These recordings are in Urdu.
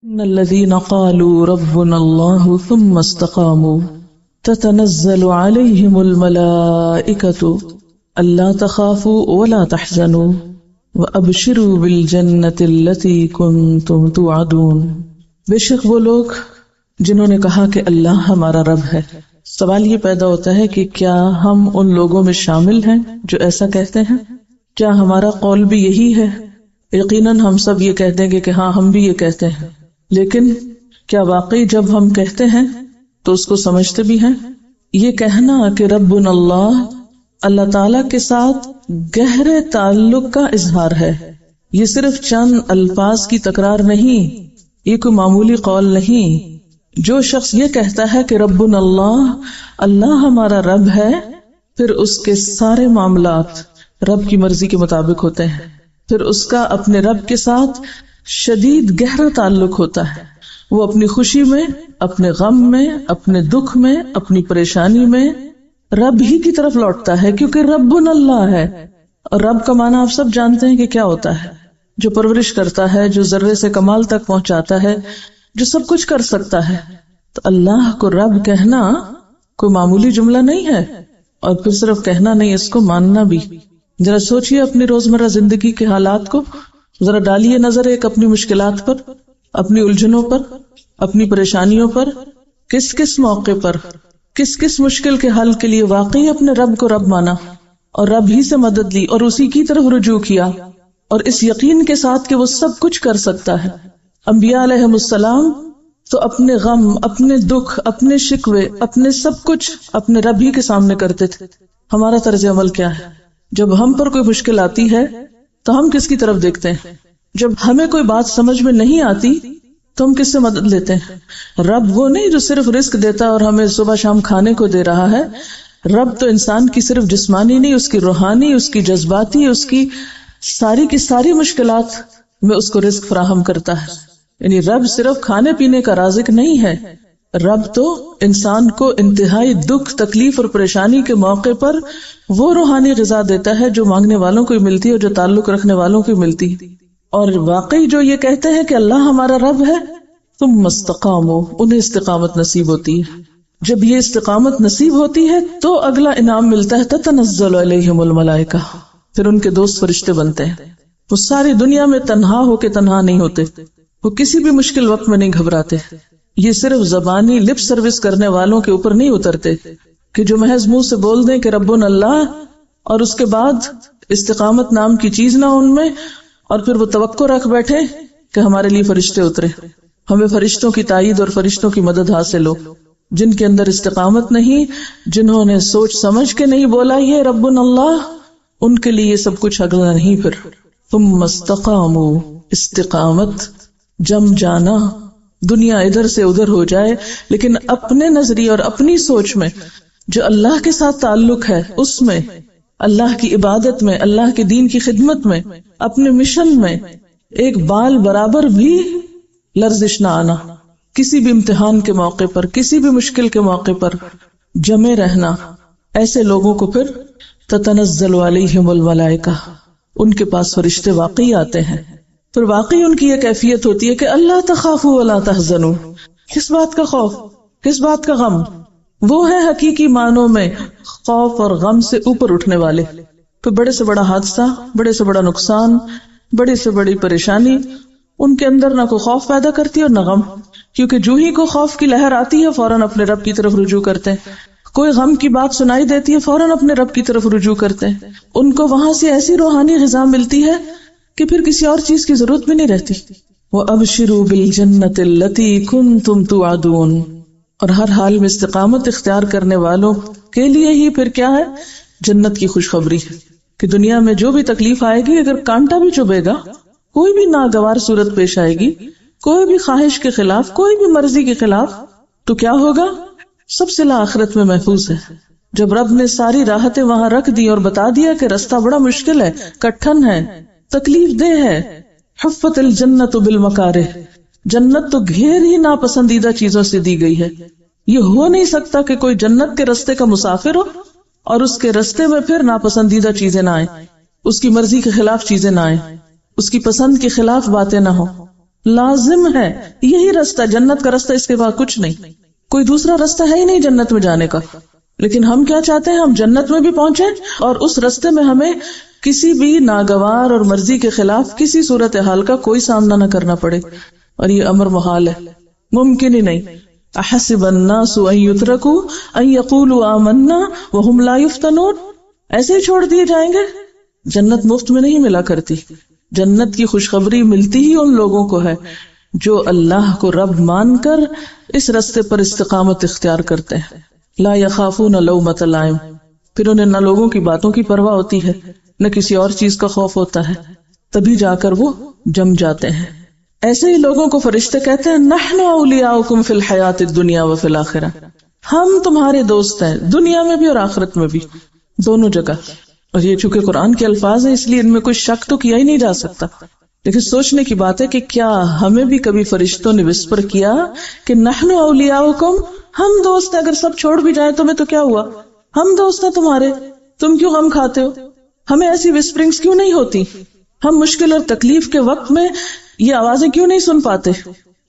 إن الذين قالوا ربنا الله ثم استقاموا تتنزل عليهم الملائكة ألا تخافوا ولا تحزنوا وأبشروا بالجنة التي كنتم توعدون۔ بے شک وہ لوگ جنہوں نے کہا کہ اللہ ہمارا رب ہے، سوال یہ پیدا ہوتا ہے کہ کیا ہم ان لوگوں میں شامل ہیں جو ایسا کہتے ہیں؟ کیا ہمارا قول بھی یہی ہے؟ یقیناً ہم سب یہ کہہ دیں گے کہ ہاں ہم بھی یہ کہتے ہیں، لیکن کیا واقعی جب ہم کہتے ہیں تو اس کو سمجھتے بھی ہیں؟ یہ کہنا کہ ربنا اللہ، اللہ تعالی کے ساتھ گہرے تعلق کا اظہار ہے، یہ صرف چند الفاظ کی تکرار نہیں، یہ کوئی معمولی قول نہیں۔ جو شخص یہ کہتا ہے کہ ربنا اللہ، اللہ ہمارا رب ہے، پھر اس کے سارے معاملات رب کی مرضی کے مطابق ہوتے ہیں، پھر اس کا اپنے رب کے ساتھ شدید گہرا تعلق ہوتا ہے، وہ اپنی خوشی میں، اپنے غم میں، اپنے دکھ میں، اپنی پریشانی میں رب ہی کی طرف لوٹتا ہے، کیونکہ ربنا اللہ ہے۔ اور رب کا معنی آپ سب جانتے ہیں کہ کیا ہوتا ہے، جو پرورش کرتا ہے، جو ذرے سے کمال تک پہنچاتا ہے، جو سب کچھ کر سکتا ہے۔ تو اللہ کو رب کہنا کوئی معمولی جملہ نہیں ہے، اور پھر صرف کہنا نہیں، اس کو ماننا بھی۔ ذرا سوچئے اپنی روزمرہ زندگی کے حالات کو، ذرا ڈالیے نظر ایک اپنی مشکلات پر، اپنی الجھنوں پر، اپنی پریشانیوں پر، کس کس موقع پر، کس کس مشکل کے حل کے لیے واقعی اپنے رب کو رب مانا اور رب ہی سے مدد لی اور اسی کی طرف رجوع کیا، اور اس یقین کے ساتھ کہ وہ سب کچھ کر سکتا ہے۔ انبیاء علیہم السلام تو اپنے غم، اپنے دکھ، اپنے شکوے، اپنے سب کچھ اپنے رب ہی کے سامنے کرتے تھے۔ ہمارا طرز عمل کیا ہے؟ جب ہم پر کوئی مشکل آتی ہے تو ہم کس کی طرف دیکھتے ہیں؟ جب ہمیں کوئی بات سمجھ میں نہیں آتی تو ہم کس سے مدد لیتے ہیں؟ رب وہ نہیں جو صرف رزق دیتا اور ہمیں صبح شام کھانے کو دے رہا ہے، رب تو انسان کی صرف جسمانی نہیں، اس کی روحانی، اس کی جذباتی، اس کی ساری کی ساری مشکلات میں اس کو رزق فراہم کرتا ہے۔ یعنی رب صرف کھانے پینے کا رازق نہیں ہے، رب تو انسان کو انتہائی دکھ، تکلیف اور پریشانی کے موقع پر وہ روحانی غذا دیتا ہے جو مانگنے والوں کو ملتی ہے اور جو تعلق رکھنے والوں کو ملتی ہے۔ اور واقعی جو یہ کہتے ہیں کہ اللہ ہمارا رب ہے، ثم استقاموا، انہیں استقامت نصیب ہوتی ہے۔ جب یہ استقامت نصیب ہوتی ہے تو اگلا انعام ملتا ہے، تتنزل علیہم الملائکہ، پھر ان کے دوست فرشتے بنتے ہیں۔ وہ ساری دنیا میں تنہا ہو کے تنہا نہیں ہوتے، وہ کسی بھی مشکل وقت میں نہیں گھبراتے۔ یہ صرف زبانی لپ سروس کرنے والوں کے اوپر نہیں اترتے کہ جو محض منہ سے بول دیں کہ ربنا اللہ، اور اس کے بعد استقامت نام کی چیز نہ ان میں، اور پھر وہ توقع رکھ بیٹھے کہ ہمارے لیے فرشتے اترے، ہمیں فرشتوں کی تائید اور فرشتوں کی مدد حاصل ہو۔ جن کے اندر استقامت نہیں، جنہوں نے سوچ سمجھ کے نہیں بولا یہ ربنا اللہ، ان کے لیے یہ سب کچھ اگلا نہیں۔ پھر ثم استقاموا، استقامت جم جانا، دنیا ادھر سے ادھر ہو جائے لیکن اپنے نظریے اور اپنی سوچ میں جو اللہ کے ساتھ تعلق ہے، اس میں اللہ کی عبادت میں، اللہ کے دین کی خدمت میں، اپنے مشن میں ایک بال برابر بھی لرزش نہ آنا، کسی بھی امتحان کے موقع پر، کسی بھی مشکل کے موقع پر جمے رہنا۔ ایسے لوگوں کو پھر تتنزل علیہم الملائکہ، ان کے پاس فرشتے واقعی آتے ہیں، پھر واقعی ان کی یہ کیفیت ہوتی ہے کہ اللہ تخافوا ولا تحزنوا۔ کس بات کا خوف، کس بات کا غم؟ وہ ہے حقیقی معنوں میں خوف اور غم سے اوپر اٹھنے والے۔ پھر بڑے سے بڑا حادثہ، بڑے سے بڑا نقصان، بڑی سے بڑی پریشانی ان کے اندر نہ کوئی خوف پیدا کرتی اور نہ غم، کیونکہ جو ہی کو خوف کی لہر آتی ہے فوراً اپنے رب کی طرف رجوع کرتے ہیں، کوئی غم کی بات سنائی دیتی ہے فوراً اپنے رب کی طرف رجوع کرتے ہیں۔ ان کو وہاں سے ایسی روحانی غذا ملتی ہے کہ پھر کسی اور چیز کی ضرورت بھی نہیں رہتی۔ وَأَبْشِرُوا بِالْجَنَّةِ الَّتِي كُنْتُمْ تُوعَدُونَ، اور ہر حال میں استقامت اختیار کرنے والوں کے لیے ہی پھر کیا ہے؟ جنت کی خوشخبری، کہ دنیا میں جو بھی تکلیف آئے گی، اگر کانٹا بھی چبھے گا، کوئی بھی ناگوار صورت پیش آئے گی، کوئی بھی خواہش کے خلاف، کوئی بھی مرضی کے خلاف، تو کیا ہوگا؟ سب سے آخرت میں محفوظ ہے۔ جب رب نے ساری راحتیں وہاں رکھ دی اور بتا دیا کہ رستہ بڑا مشکل ہے، کٹھن ہے، تکلیف دہ ہے، حفت الجنت بالمکارہ، جنت تو گھیر ہی ناپسندیدہ چیزوں سے دی گئی ہے۔ یہ ہو نہیں سکتا کہ کوئی جنت کے رستے کا مسافر ہو اور اس کے رستے میں پھر ناپسندیدہ چیزیں نہ آئیں، اس کی مرضی کے خلاف چیزیں نہ آئیں، اس کی پسند کے خلاف باتیں نہ ہوں۔ لازم ہے، یہی راستہ جنت کا راستہ، اس کے بعد کچھ نہیں، کوئی دوسرا راستہ ہے ہی نہیں جنت میں جانے کا. لیکن ہم کیا چاہتے ہیں؟ ہم جنت میں بھی پہنچے اور اس راستے میں ہمیں کسی بھی ناگوار اور مرضی کے خلاف کسی صورتحال کا کوئی سامنا نہ کرنا پڑے، اور یہ امر محال ہے، ممکن ہی نہیں. احسب الناس ان يتركوا ان يقولوا آمنا وهم لا يفتنون، ایسے ہی چھوڑ دیے جائیں گے؟ جنت مفت میں نہیں ملا کرتی. جنت کی خوشخبری ملتی ہی ان لوگوں کو ہے جو اللہ کو رب مان کر اس راستے پر استقامت اختیار کرتے ہیں. لا يخافون لومۃ لائم، پھر انہیں نہ لوگوں کی باتوں کی پرواہ ہوتی ہے نہ کسی اور چیز کا خوف ہوتا ہے، تبھی جا کر وہ جم جاتے ہیں. ایسے ہی لوگوں کو فرشتے کہتے ہیں نحن اولیاؤکم فی الحیات الدنیا وفی الآخرہ، ہم تمہارے دوست ہیں دنیا میں بھی اور آخرت میں بھی، دونوں جگہ. اور یہ چونکہ قرآن کے الفاظ ہیں اس لیے ان میں کوئی شک تو کیا ہی نہیں جا سکتا. لیکن سوچنے کی بات ہے کہ کیا ہمیں بھی کبھی فرشتوں نے وسپر کیا کہ نحن اولیاؤکم، ہم دوست ہیں، اگر سب چھوڑ بھی جائیں تمہیں تو کیا ہوا، ہم دوست ہیں تمہارے، تم کیوں غم کھاتے ہو؟ ہمیں ایسی وسپرنگز کیوں نہیں ہوتی؟ ہم مشکل اور تکلیف کے وقت میں یہ آوازیں کیوں نہیں سن پاتے؟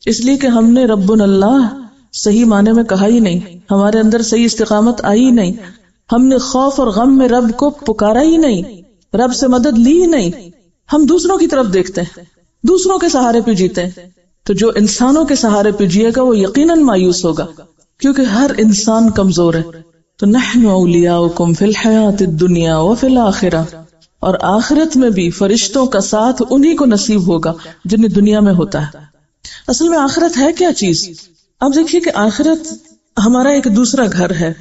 اس لیے کہ ہم نے ربنا اللہ صحیح معنی میں کہا ہی نہیں، ہمارے اندر صحیح استقامت آئی ہی نہیں، ہم نے خوف اور غم میں رب کو پکارا ہی نہیں، رب سے مدد لی ہی نہیں. ہم دوسروں کی طرف دیکھتے ہیں، دوسروں کے سہارے پہ جیتے ہیں. تو جو انسانوں کے سہارے پہ جیے گا وہ یقیناً مایوس ہوگا، کیونکہ ہر انسان کمزور ہے. تو نحن اولیاؤکم فی الحیات الدنیا وفی الآخرہ، اور آخرت میں بھی فرشتوں کا ساتھ انہی کو نصیب ہوگا جنہیں دنیا میں ہوتا ہے. اصل میں آخرت ہے کیا چیز؟ اب دیکھیے کہ آخرت ہمارا ایک دوسرا گھر ہے.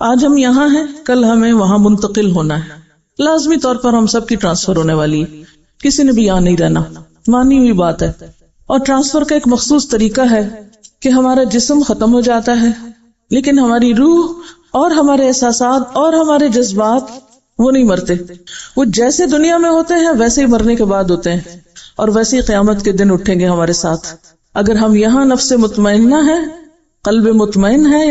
آج ہم یہاں ہیں، کل ہمیں وہاں منتقل ہونا ہے، لازمی طور پر ہم سب کی ٹرانسفر ہونے والی ہے، کسی نے بھی یہاں نہیں رہنا، مانی ہوئی بات ہے. اور ٹرانسفر کا ایک مخصوص طریقہ ہے کہ ہمارا جسم ختم ہو جاتا ہے لیکن ہماری روح اور ہمارے احساسات اور ہمارے جذبات وہ نہیں مرتے، وہ جیسے دنیا میں ہوتے ہیں ویسے ہی مرنے کے بعد ہوتے ہیں، اور ویسے ہی قیامت کے دن اٹھیں گے ہمارے ساتھ. اگر ہم یہاں نفس مطمئنہ ہے، قلب مطمئن ہے،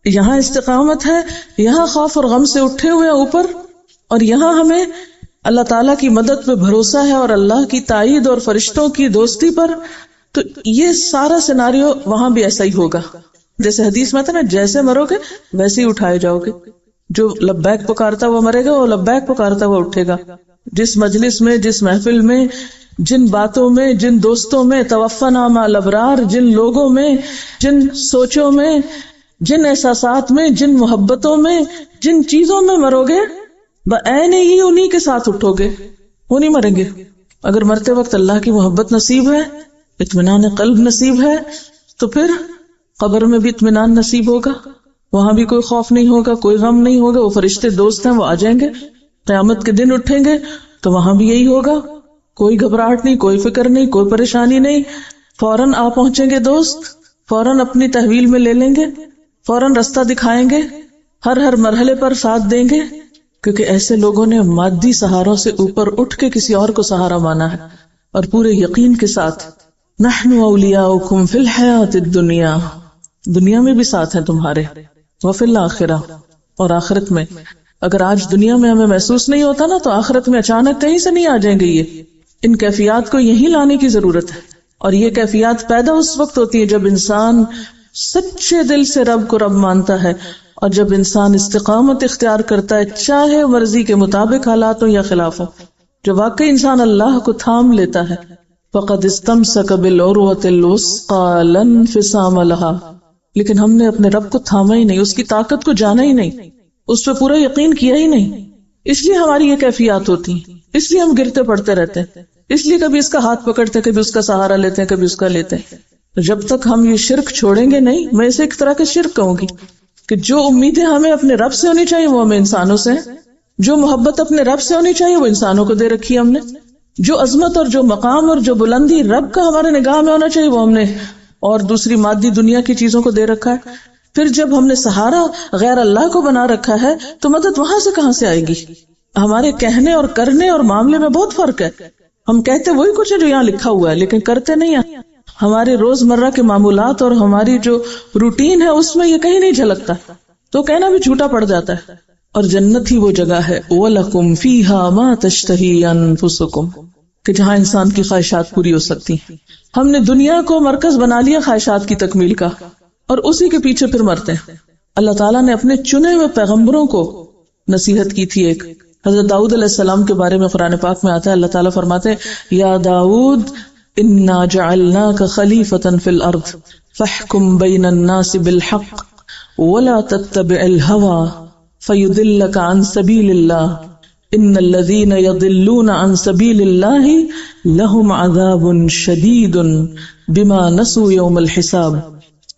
یہاں استقامت ہے، یہاں خوف اور غم سے اٹھے ہوئے اوپر، اور یہاں ہمیں اللہ تعالیٰ کی مدد پہ بھروسہ ہے اور اللہ کی تائید اور فرشتوں کی دوستی پر، تو یہ سارا سیناریو وہاں بھی ایسا ہی ہوگا. جیسے حدیث میں تھا نا، جیسے مرو گے ویسے ہی اٹھائے جاؤ گے. جو لبیک پکارتا ہوا مرے گا، وہ لبیک پکارتا ہوا اٹھے گا. جس مجلس میں، جس محفل میں، جن باتوں میں، جن دوستوں میں، توفنا مع الابرار، جن لوگوں میں، جن سوچوں میں، جن احساسات میں، جن محبتوں میں، جن چیزوں میں مرو گے، بعین ہی انہی کے ساتھ اٹھو گے، وہ نہیں مریں گے. اگر مرتے وقت اللہ کی محبت نصیب ہے، اطمینان قلب نصیب ہے، تو پھر قبر میں بھی اطمینان نصیب ہوگا، وہاں بھی کوئی خوف نہیں ہوگا، کوئی غم نہیں ہوگا، وہ فرشتے دوست ہیں، وہ آ جائیں گے. قیامت کے دن اٹھیں گے تو وہاں بھی یہی ہوگا، کوئی گھبراہٹ نہیں، کوئی فکر نہیں، کوئی پریشانی نہیں، فوراً آ پہنچیں گے دوست، فوراً اپنی تحویل میں لے لیں گے، فوراً رستہ دکھائیں گے، ہر مرحلے پر ساتھ دیں گے، کیونکہ ایسے لوگوں نے مادی سہاروں سے اوپر اٹھ کے کسی اور کو سہارا مانا ہے، اور پورے یقین کے ساتھ نحن اولیاؤکم فی الحیات الدنیا، دنیا میں بھی ساتھ ہیں تمہارے، وفی الآخرہ، اور آخرت میں. اگر آج دنیا میں ہمیں محسوس نہیں ہوتا نا، تو آخرت میں اچانک کہیں سے نہیں آ جائیں گے. ان کیفیات کو یہیں لانے کی ضرورت ہے، اور یہ کیفیات پیدا اس وقت ہوتی ہے جب انسان سچے دل سے رب کو رب مانتا ہے، اور جب انسان استقامت اختیار کرتا ہے، چاہے مرضی کے مطابق حالات ہوں یا خلاف ہوں. جو واقعی انسان اللہ کو تھام لیتا ہے، فقد استمسک بالعروۃ الوثقی لا انفصام لها، لیکن ہم نے اپنے رب کو تھاما ہی نہیں، اس کی طاقت کو جانا ہی نہیں، اس پہ پورا یقین کیا ہی نہیں. اس لیے ہماری یہ کیفیات ہوتی ہیں، اس لیے ہم گرتے پڑتے رہتے ہیں، اس لیے کبھی اس کا ہاتھ پکڑتے، کبھی اس کا سہارا لیتے ہیں، کبھی اس کا لیتے ہیں. جب تک ہم یہ شرک چھوڑیں گے نہیں، میں اسے ایک طرح کا شرک کہوں گی، کہ جو امیدیں ہمیں اپنے رب سے ہونی چاہیے وہ ہمیں انسانوں سے، جو محبت اپنے رب سے ہونی چاہیے وہ انسانوں کو دے رکھی ہے ہم نے، جو عظمت اور جو مقام اور جو بلندی رب کا ہمارے نگاہ میں ہونا چاہیے وہ ہم نے اور دوسری مادی دنیا کی چیزوں کو دے رکھا ہے. پھر جب ہم نے سہارا غیر اللہ کو بنا رکھا ہے تو مدد وہاں سے کہاں سے آئے گی؟ ہمارے کہنے اور کرنے اور معاملے میں بہت فرق ہے. ہم کہتے وہی کچھ ہے جو یہاں لکھا ہوا ہے لیکن کرتے نہیں ہیں. ہمارے روزمرہ کے معمولات اور ہماری جو روٹین ہے اس میں یہ کہیں نہیں جھلکتا، تو کہنا بھی جھوٹا پڑ جاتا ہے. اور جنت ہی وہ جگہ ہے وَلَكُمْ فِيهَا مَا تَشْتَهِي أَنفُسُكُمْ، کہ جہاں انسان کی خواہشات پوری ہو سکتی ہیں۔ ہم نے دنیا کو مرکز بنا لیا خواہشات کی تکمیل کا، اور اسی کے پیچھے پھر مرتے ہیں۔ اللہ تعالیٰ نے اپنے چنے ہوئے پیغمبروں کو نصیحت کی تھی۔ ایک حضرت داؤد علیہ السلام کے بارے میں قرآن پاک میں آتا ہے، اللہ تعالیٰ فرماتے ہیں یا داؤد انا جعلناک خلیفۃ فی الارض فاحکم بین الناس بالحق ولا تتبع الهوى فیضلک عن سبیل اللہ ان الذین یضلون عن سبیل اللہ لہم عذاب شدید بما نسوا یوم الحساب۔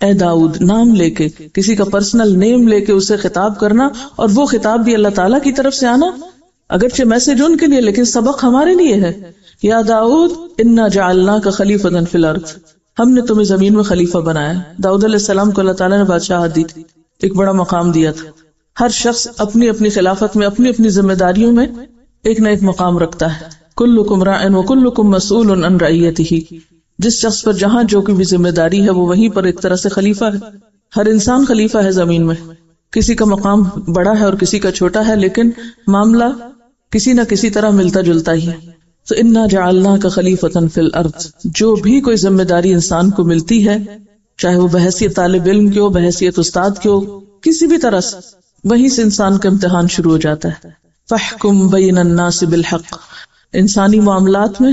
اے داؤد، نام لے کے، کسی کا پرسنل نیم لے کے اسے خطاب کرنا، اور وہ خطاب بھی اللہ تعالیٰ کی طرف سے آنا، اگرچہ میسج ان کے لیے لیکن سبق ہمارے لیے ہے۔ یا داؤد انا جعلناک خلیفۃ فی الارض، ہم نے تمہیں زمین میں خلیفہ بنایا۔ داؤد علیہ السلام کو اللہ تعالیٰ نے بادشاہت دی تھی، ایک بڑا مقام دیا تھا۔ ہر شخص اپنی اپنی خلافت میں اپنی اپنی ذمہ داریوں میں ایک نہ ایک مقام رکھتا ہے۔ کلکم راع وکلکم مسئول عن رعیتہ، جس شخص پر جہاں جو کی بھی ذمہ داری ہے وہ وہیں پر ایک طرح سے خلیفہ ہے۔ ہر انسان خلیفہ ہے زمین میں، کسی کا مقام بڑا ہے اور کسی کا چھوٹا ہے، لیکن معاملہ کسی نہ کسی طرح ملتا جلتا ہی ہے۔ تو انا جعلناک خلیفۃ فی الارض، جو بھی کوئی ذمہ داری انسان کو ملتی ہے، چاہے وہ بحیثیت طالب علم کی ہو، بحیثیت استاد کی ہو، کسی بھی طرح سے، وہیں سے انسان کا امتحان شروع ہو جاتا ہے۔ فاحکم بین الناس بالحق، انسانی معاملات میں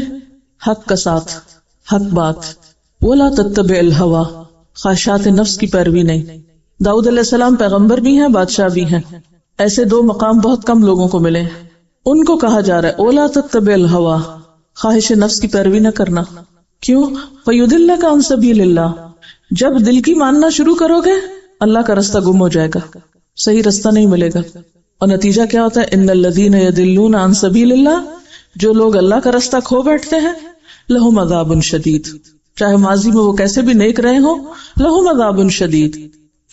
حق کا ساتھ، حق بات، ولا تتبع الهوى، خواہشات نفس کی پیروی نہیں۔ داؤد علیہ السلام پیغمبر بھی ہیں، بادشاہ بھی ہیں، ایسے دو مقام بہت کم لوگوں کو ملے۔ ان کو کہا جا رہا ہے ولا تتبع الهوى، خواہش نفس کی پیروی نہ کرنا۔ کیوں؟ فیضلک عن سبیل اللہ، جب دل کی ماننا شروع کرو گے اللہ کا رستہ گم ہو جائے گا، صحیح رستہ نہیں ملے گا، اور نتیجہ کیا ہوتا ہے؟ ان الذین یضلون عن سبیل اللہ، جو لوگ اللہ کا رستہ کھو بیٹھتے ہیں، لہم عذاب شدید، چاہے ماضی میں وہ کیسے بھی نیک رہے ہوں، لہم عذاب شدید۔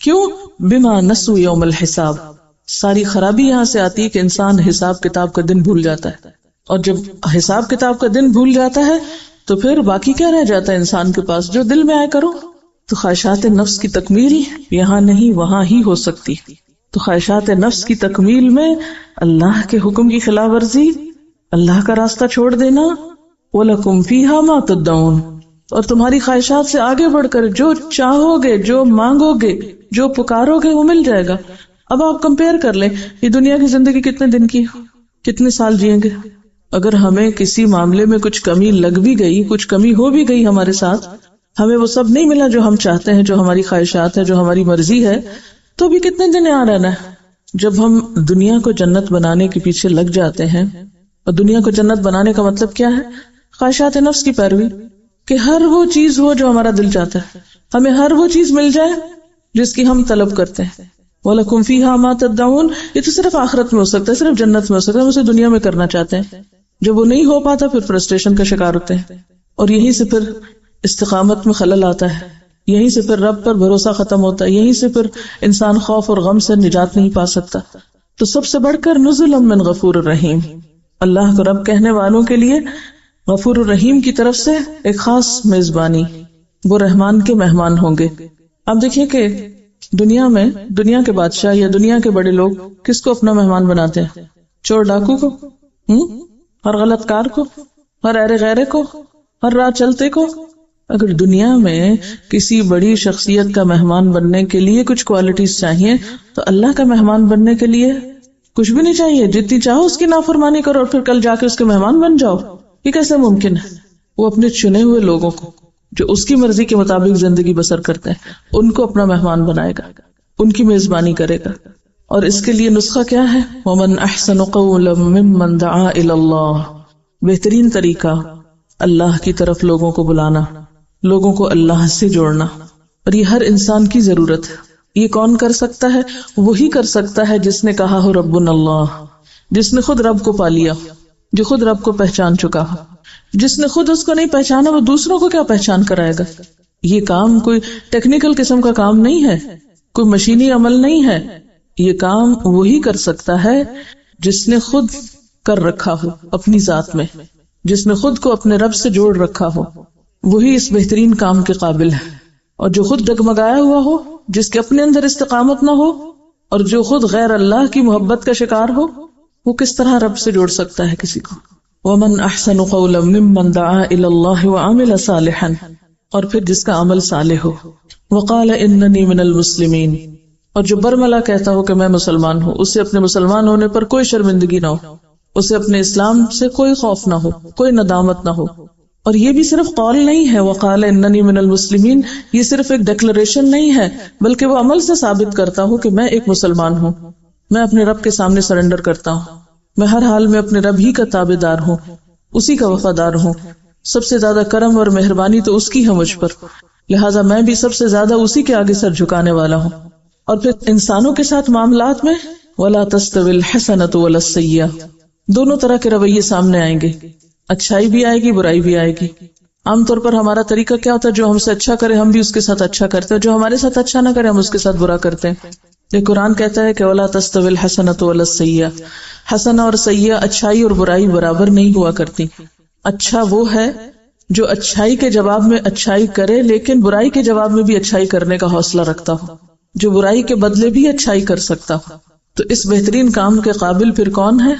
کیوں؟ بما نسوا یوم الحساب، ساری خرابی یہاں سے آتی ہے کہ انسان حساب کتاب کا دن بھول جاتا ہے، اور جب حساب کتاب کا دن بھول جاتا ہے تو پھر باقی کیا رہ جاتا ہے انسان کے پاس؟ جو دل میں آئے کرو۔ تو خواہشات نفس کی تکمیل یہاں نہیں وہاں ہی ہو سکتی۔ تو خواہشات نفس کی تکمیل میں اللہ کے حکم کی خلاف ورزی، اللہ کا راستہ چھوڑ دینا، وَلَكُمْ فِيهَا مَا تَدَّعُونَ، اور تمہاری خواہشات سے آگے بڑھ کر جو چاہو گے، جو مانگو گے، جو پکارو گے وہ مل جائے گا۔ اب آپ کمپیئر کر لیں، یہ دنیا کی زندگی کتنے دن کی، کتنے سال جئیں گے؟ اگر ہمیں کسی معاملے میں کچھ کمی لگ بھی گئی، کچھ کمی ہو بھی گئی ہمارے ساتھ، ہمیں وہ سب نہیں ملا جو ہم چاہتے ہیں، جو ہماری خواہشات ہے، جو ہماری مرضی ہے، تو بھی کتنے دن یہاں رہنا ہے؟ جب ہم دنیا کو جنت بنانے کے پیچھے لگ جاتے ہیں، اور دنیا کو جنت بنانے کا مطلب کیا ہے؟ خواہشات نفس کی پیروی، کہ ہر وہ چیز ہو جو ہمارا دل چاہتا ہے، ہمیں ہر وہ چیز مل جائے جس کی ہم طلب کرتے ہیں۔ وَلَكُمْ فِيهَا مَا تَدَّعُونَ، یہ تو صرف آخرت میں ہو سکتا ہے، صرف جنت میں ہو سکتا ہے، ہم اسے دنیا میں کرنا چاہتے ہیں۔ جب وہ نہیں ہو پاتا پھر فرسٹریشن کا شکار ہوتے ہیں، اور یہیں سے پھر استقامت میں خلل آتا ہے، یہیں سے پھر رب پر بھروسہ ختم ہوتا ہے، یہیں سے پھر انسان خوف اور غم سے نجات نہیں پا سکتا۔ تو سب سے بڑھ کر نزلا من غفور الرحیم، اللہ کو رب کہنے والوں کے لیے غفور الرحیم کی طرف سے ایک خاص میزبانی، وہ رحمان کے مہمان ہوں گے۔ آپ دیکھیے کہ دنیا میں دنیا کے بادشاہ یا دنیا کے بڑے لوگ کس کو اپنا مہمان بناتے ہیں؟ چور ڈاکو کو، ہر غلط کار کو، ہر ایرے غیرے کو، ہر راہ چلتے کو۔ اگر دنیا میں کسی بڑی شخصیت کا مہمان بننے کے لیے کچھ کوالٹیز چاہیے تو اللہ کا مہمان بننے کے لیے کچھ بھی نہیں چاہیے، جتنی چاہو اس کی نافرمانی کرو اور پھر کل جا کے اس کے مہمان بن جاؤ۔ یہ کیسے ممکن ہے؟ وہ اپنے چنے ہوئے لوگوں کو جو اس کی مرضی کے مطابق زندگی بسر کرتے ہیں ان کو اپنا مہمان بنائے گا، ان کی میزبانی کرے گا۔ اور اس کے لیے نسخہ کیا ہے؟ وَمَنْ أَحْسَنُ قَوْلًا مِّمَّنْ دَعَا إِلَى اللَّهِ، بہترین طریقہ اللہ کی طرف لوگوں کو بلانا، لوگوں کو اللہ سے جوڑنا، اور یہ ہر انسان کی ضرورت ہے۔ یہ کون کر سکتا ہے؟ وہی کر سکتا ہے جس نے کہا ہو ربنا اللہ، جس نے خود رب کو پا لیا، جو خود رب کو پہچان چکا ہو۔ جس نے خود اس کو نہیں پہچانا وہ دوسروں کو کیا پہچان کرائے گا؟ یہ کام کوئی ٹیکنیکل قسم کا کام نہیں ہے، کوئی مشینی عمل نہیں ہے، یہ کام وہی کر سکتا ہے جس نے خود کر رکھا ہو اپنی ذات میں، جس نے خود کو اپنے رب سے جوڑ رکھا ہو، وہی اس بہترین کام کے قابل ہے۔ اور جو خود ڈگمگایا ہوا ہو، جس کے اپنے اندر استقامت نہ ہو، اور جو خود غیر اللہ کی محبت کا شکار ہو، وہ کس طرح رب سے جوڑ سکتا ہے کسی کو؟ ومن احسن قولا ممن دعا الى اللہ وعمل صالحا، اور پھر جس کا عمل صالح ہو، وقال اننی من المسلمین، اور جو برملا کہتا ہو کہ میں مسلمان ہوں، اسے اپنے مسلمان ہونے پر کوئی شرمندگی نہ ہو، اسے اپنے اسلام سے کوئی خوف نہ ہو، کوئی ندامت نہ ہو۔ اور یہ بھی صرف قول نہیں ہے، وقال اننی من المسلمین، یہ صرف ایک ڈکلریشن نہیں ہے، بلکہ وہ عمل سے ثابت کرتا ہوں کہ میں ایک مسلمان ہوں، میں اپنے رب کے سامنے سرنڈر کرتا ہوں، میں ہر حال میں اپنے رب ہی کا تابع دار ہوں، اسی کا وفادار ہوں، سب سے زیادہ کرم اور مہربانی تو اس کی ہے مجھ پر، لہٰذا میں بھی سب سے زیادہ اسی کے آگے سر جھکانے والا ہوں۔ اور پھر انسانوں کے ساتھ معاملات میں وَلَا تَسْتَوِي الْحَسَنَةُ وَلَا السَّيِّئَةُ، دونوں طرح کے رویے سامنے آئیں گے، اچھائی بھی آئے گی، برائی بھی آئے گی۔ عام طور پر ہمارا طریقہ کیا ہوتا ہے، جو ہم سے اچھا کرے ہم بھی اس کے ساتھ اچھا کرتے ہیں، جو ہمارے ساتھ اچھا نہ کرے ہم اس کے ساتھ برا کرتے ہیں۔ یہ قرآن کہتا ہے کہ وَلَا تَسْتَوِي الْحَسَنَةُ وَلَا السَّيِّئَةُ، حسنہ اور سیئہ، اچھائی اور برائی برابر نہیں ہوا کرتی۔ اچھا وہ ہے جو اچھائی کے جواب میں اچھائی کرے لیکن برائی کے جواب میں بھی اچھائی کرنے کا حوصلہ رکھتا ہو، جو برائی کے بدلے بھی اچھائی کر سکتا ہو۔ تو اس بہترین کام کے قابل پھر کون ہے؟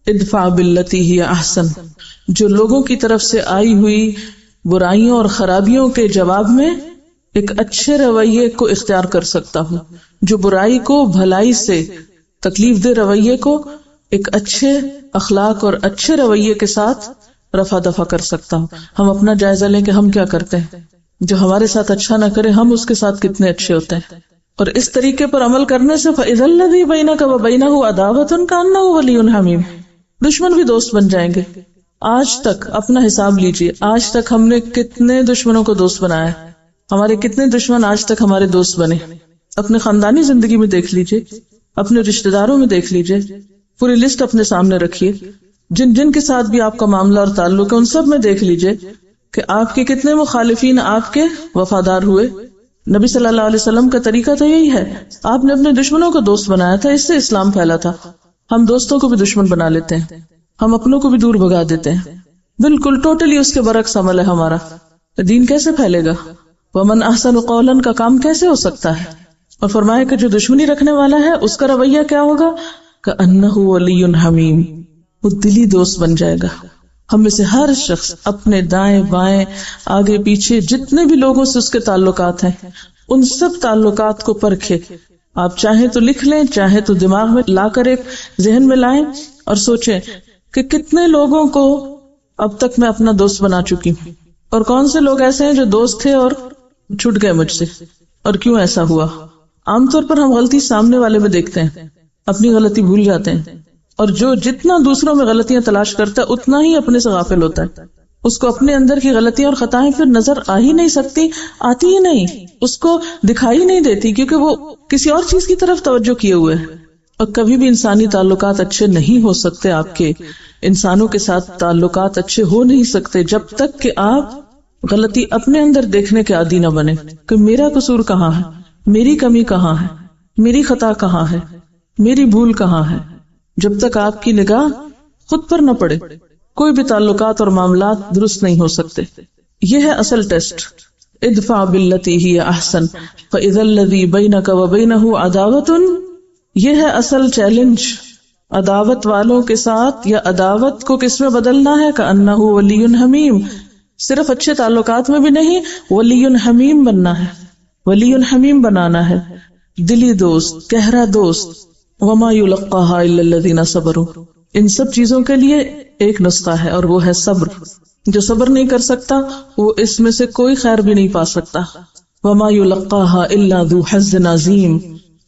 ادفع باللتی ہی احسن، جو لوگوں کی طرف سے آئی ہوئی برائیوں اور خرابیوں کے جواب میں ایک اچھے رویے کو اختیار کر سکتا ہوں، جو برائی کو بھلائی سے، تکلیف دہ رویے کو ایک اچھے اخلاق اور اچھے رویے کے ساتھ رفع دفع کر سکتا ہوں۔ ہم اپنا جائزہ لیں کہ ہم کیا کرتے ہیں، جو ہمارے ساتھ اچھا نہ کرے ہم اس کے ساتھ کتنے اچھے ہوتے ہیں۔ اور اس طریقے پر عمل کرنے سے فَإِذَا الَّذِي بَيْنَكَ وَبَيْنَهُ عَدَاوَةٌ كَأَنَّهُ وَلِيٌّ حَمِيمٌ، دشمن بھی دوست بن جائیں گے۔ آج تک اپنا حساب لیجئے، آج تک ہم نے کتنے دشمنوں کو دوست بنایا ہے، ہمارے کتنے دشمن آج تک ہمارے دوست بنے۔ اپنے خاندانی زندگی میں دیکھ لیجئے، اپنے رشتہ داروں میں دیکھ لیجئے، پوری لسٹ اپنے سامنے رکھیے، جن جن کے ساتھ بھی آپ کا معاملہ اور تعلق ہے ان سب میں دیکھ لیجئے کہ آپ کے کتنے مخالفین آپ کے وفادار ہوئے۔ نبی صلی اللہ علیہ وسلم کا طریقہ تو یہی ہے، آپ نے اپنے دشمنوں کو دوست بنایا تھا، اس سے اسلام پھیلا تھا۔ ہم دوستوں کو بھی دشمن بنا لیتے ہیں، ہم اپنوں کو بھی دور بھگا دیتے ہیں، بالکل ٹوٹلی اس کے برعکس عمل ہے ہمارا۔ دین کیسے پھیلے گا؟ ومن احسن قولا کا کام کیسے ہو سکتا ہے؟ اور فرمایا کہ جو دشمنی رکھنے والا ہے اس کا رویہ کیا ہوگا؟ کأنہ ولی حمیم، وہ دلی دوست بن جائے گا۔ ہم میں سے ہر شخص اپنے دائیں بائیں آگے پیچھے جتنے بھی لوگوں سے اس کے تعلقات ہیں ان سب تعلقات کو پرکھے۔ آپ چاہیں تو لکھ لیں، چاہے تو دماغ میں لا کر ایک ذہن میں لائیں اور سوچیں کہ کتنے لوگوں کو اب تک میں اپنا دوست بنا چکی ہوں، اور کون سے لوگ ایسے ہیں جو دوست تھے اور چھوٹ گئے مجھ سے، اور کیوں ایسا ہوا۔ عام طور پر ہم غلطی سامنے والے میں دیکھتے ہیں، اپنی غلطی بھول جاتے ہیں، اور جو جتنا دوسروں میں غلطیاں تلاش کرتا ہے اتنا ہی اپنے سے غافل ہوتا ہے۔ اس کو اپنے اندر کی غلطیاں اور خطائیں پھر نظر آ ہی نہیں سکتی، آتی ہی نہیں، اس کو دکھائی نہیں دیتی، کیونکہ وہ کسی اور چیز کی طرف توجہ کیے ہوئے ہے۔ اور کبھی بھی انسانی تعلقات اچھے نہیں ہو سکتے، آپ کے انسانوں کے ساتھ تعلقات اچھے ہو نہیں سکتے جب تک کہ آپ غلطی اپنے اندر دیکھنے کے عادی نہ بنے کہ میرا قصور کہاں ہے، میری کمی کہاں ہے، میری خطا کہاں ہے، میری بھول کہاں ہے۔ جب تک آپ کی نگاہ خود پر نہ پڑے کوئی بھی تعلقات اور معاملات درست نہیں ہو سکتے۔ یہ ہے اصل ٹیسٹ، ادفع باللتی ہی احسن فاذا الذی بینک وبینہ عداوۃ، یہ ہے اصل چیلنج۔ عداوت والوں کے ساتھ یا عداوت کو کس میں بدلنا ہے؟ کأنہ ولی حمیم، صرف اچھے تعلقات میں بھی نہیں، ولی حمیم بننا ہے، ولی حمیم بنانا ہے، دلی دوست، گہرا دوست۔ وما یلقاها الا الذین صبروا، ان سب چیزوں کے لیے ایک نسخہ ہے اور وہ ہے صبر۔ جو صبر نہیں کر سکتا وہ اس میں سے کوئی خیر بھی نہیں پا سکتا۔ وما یلقاها الا ذو حظ عظیم،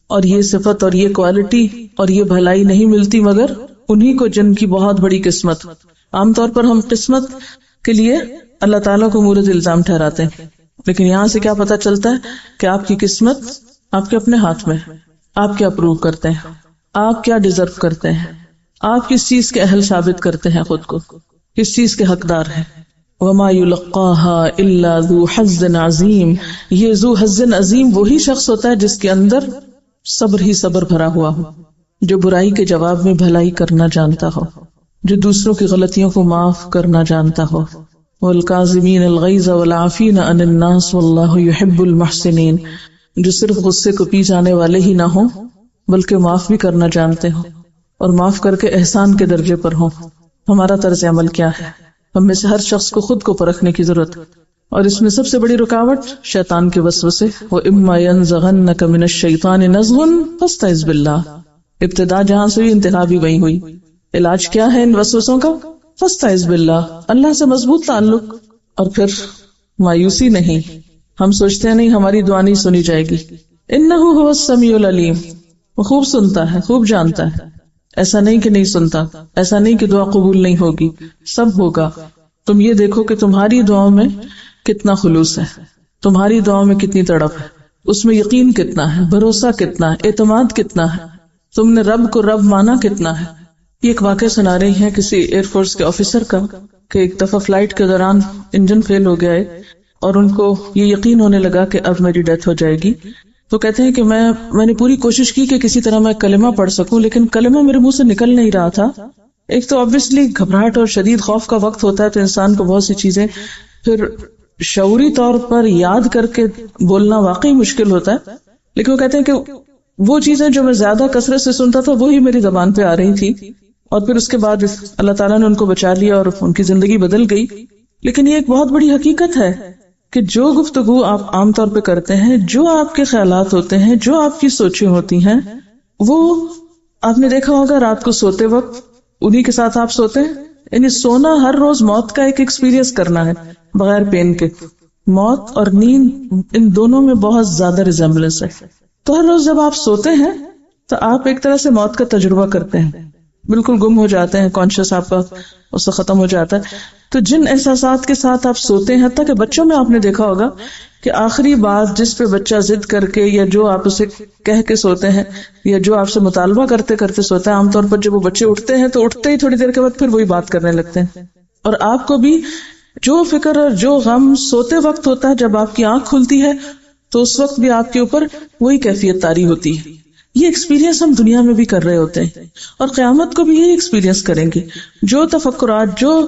اور یہ صفت اور یہ کوالٹی اور یہ بھلائی نہیں ملتی مگر انہی کو جن کی بہت بڑی قسمت۔ عام طور پر ہم قسمت کے لیے اللہ تعالیٰ کو مورد الزام ٹھہراتے ہیں، لیکن یہاں سے کیا پتا چلتا ہے کہ آپ کی قسمت آپ کے اپنے ہاتھ میں، آپ کیا پروو کرتے ہیں، آپ کیا ڈیزرو کرتے ہیں، آپ کس چیز کے اہل ثابت کرتے ہیں خود کو، کس چیز کے حقدار ہیں۔ وما یلقاها الا ذو حظ عظیم، یہ ذو حظ عظیم وہی شخص ہوتا ہے جس کے اندر صبر ہی صبر بھرا ہوا ہو، جو برائی کے جواب میں بھلائی کرنا جانتا ہو، جو دوسروں کی غلطیوں کو معاف کرنا جانتا ہو۔ والکاظمین الغیظ والعافین عن الناس واللہ یحب المحسنین، جو صرف غصے کو پی جانے والے ہی نہ ہوں بلکہ معاف بھی کرنا جانتے ہوں اور معاف کر کے احسان کے درجے پر ہوں۔ ہمارا طرز عمل کیا ہے. ہم میں سے ہر شخص کو خود کو پرکھنے کی ضرورت ہے، اور اس میں سب سے بڑی رکاوٹ شیطان کے وسوسے. وَإِمَّا يَنزَغَنَّكَ مِنَ الشَّيْطَانِ نَزْغٌ فَاسْتَعِذْ بِاللَّهِ. ابتدا جہاں سے ہوئی انتہا بھی وہیں ہوئی. علاج کیا ہے ان وسوسوں کا؟ فَاسْتَعِذْ بِاللَّهِ، اللہ سے مضبوط تعلق. اور پھر مایوسی نہیں. ہم سوچتے ہیں نہیں ہماری دعا نہیں سنی جائے گی. إِنَّهُ هُوَ السَّمِيعُ الْعَلِيمُ، وہ خوب سنتا ہے، خوب جانتا ہے. ایسا نہیں کہ نہیں سنتا، ایسا نہیں کہ دعا قبول نہیں ہوگی، سب ہوگا. تم یہ دیکھو کہ تمہاری دعاؤں میں کتنا خلوص ہے، تمہاری دعاؤں میں کتنی تڑپ ہے، اس میں یقین کتنا ہے، بھروسہ کتنا ہے، اعتماد کتنا ہے، تم نے رب کو رب مانا کتنا ہے. یہ ایک واقعہ سنا رہی ہیں کسی ایئر فورس کے آفیسر کا کہ ایک دفعہ فلائٹ کے دوران انجن فیل ہو گیا ہے اور ان کو یہ یقین ہونے لگا کہ اب میری ڈیتھ ہو جائے گی. تو کہتے ہیں کہ میں نے پوری کوشش کی کہ کسی طرح میں کلمہ پڑھ سکوں، لیکن کلمہ میرے منہ سے نکل نہیں رہا تھا. ایک تو obviously گھبراہٹ اور شدید خوف کا وقت ہوتا ہے تو انسان کو بہت سی چیزیں پھر شعوری طور پر یاد کر کے بولنا واقعی مشکل ہوتا ہے. لیکن وہ کہتے ہیں کہ وہ چیزیں جو میں زیادہ کثرت سے سنتا تھا وہی میری زبان پہ آ رہی تھی، اور پھر اس کے بعد اللہ تعالیٰ نے ان کو بچا لیا اور ان کی زندگی بدل گئی. لیکن یہ ایک بہت بڑی حقیقت ہے کہ جو گفتگو آپ عام طور پہ کرتے ہیں، جو آپ کے خیالات ہوتے ہیں، جو آپ کی سوچیں ہوتی ہیں، وہ آپ نے دیکھا ہوگا رات کو سوتے وقت انہی کے ساتھ آپ سوتے ہیں. یعنی سونا ہر روز موت کا ایک ایکسپیرینس کرنا ہے بغیر پین کے. موت اور نیند ان دونوں میں بہت زیادہ ریزمبلنس ہے. تو ہر روز جب آپ سوتے ہیں تو آپ ایک طرح سے موت کا تجربہ کرتے ہیں، بالکل گم ہو جاتے ہیں، کانشیس آپ کا اس سے ختم ہو جاتا ہے. تو جن احساسات کے ساتھ آپ سوتے ہیں، حتیٰ کہ بچوں میں آپ نے دیکھا ہوگا کہ آخری بات جس پہ بچہ ضد کر کے یا جو آپ اسے کہہ کے سوتے ہیں یا جو آپ سے مطالبہ کرتے کرتے سوتا ہے، عام طور پر جب وہ بچے اٹھتے ہیں تو اٹھتے ہی تھوڑی دیر کے بعد پھر وہی بات کرنے لگتے ہیں. اور آپ کو بھی جو فکر اور جو غم سوتے وقت ہوتا ہے، جب آپ کی آنکھ کھلتی ہے تو اس وقت بھی آپ کے اوپر وہی کیفیت طاری ہوتی ہے. یہ ایکسپیرینس ہم دنیا میں بھی کر رہے ہوتے ہیں اور قیامت کو بھی یہی ایکسپیرینس کریں گے. جو تفکرات، جو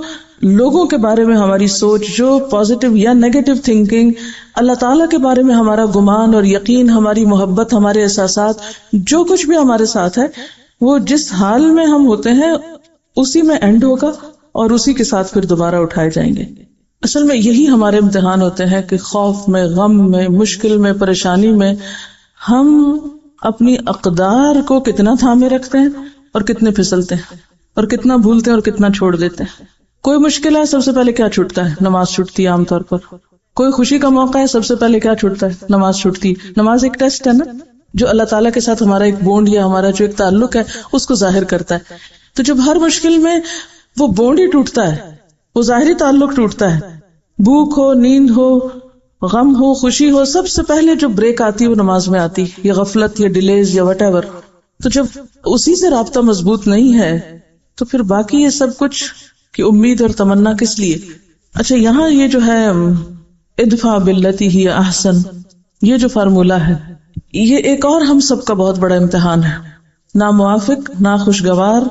لوگوں کے بارے میں ہماری سوچ، جو پازیٹیو یا نیگیٹو تھنکنگ، اللہ تعالیٰ کے بارے میں ہمارا گمان اور یقین، ہماری محبت، ہمارے احساسات، جو کچھ بھی ہمارے ساتھ ہے، وہ جس حال میں ہم ہوتے ہیں اسی میں اینڈ ہوگا اور اسی کے ساتھ پھر دوبارہ اٹھائے جائیں گے. اصل میں یہی ہمارے امتحان ہوتے ہیں کہ خوف میں، غم میں، مشکل میں، پریشانی میں ہم اپنی اقدار کو کتنا تھامے رکھتے ہیں اور کتنے پھسلتے ہیں اور کتنا بھولتے ہیں اور کتنا چھوڑ دیتے ہیں. کوئی مشکل ہے، سب سے پہلے کیا چھوٹتا ہے؟ نماز چھوٹتی ہے عام طور پر. کوئی خوشی کا موقع ہے، سب سے پہلے کیا چھوٹتا ہے؟ نماز چھوٹتی. نماز ایک ٹیسٹ ہے نا، جو اللہ تعالیٰ کے ساتھ ہمارا ایک بونڈ یا ہمارا جو ایک تعلق ہے اس کو ظاہر کرتا ہے. تو جب ہر مشکل میں وہ بونڈ ہی ٹوٹتا ہے، وہ ظاہری تعلق ٹوٹتا ہے، بھوک ہو، نیند ہو، غم ہو، خوشی ہو، سب سے پہلے جو بریک آتی ہے وہ نماز میں آتی، یا غفلت یا ڈیلیز یا وٹ ایور. تو جب اسی سے رابطہ مضبوط نہیں ہے تو پھر باقی یہ سب کچھ کی امید اور تمنا کس لیے؟ اچھا، یہاں یہ جو ہے ادفع باللتی ہی احسن، یہ جو فارمولہ ہے، یہ ایک اور ہم سب کا بہت بڑا امتحان ہے. ناموافق، ناخوشگوار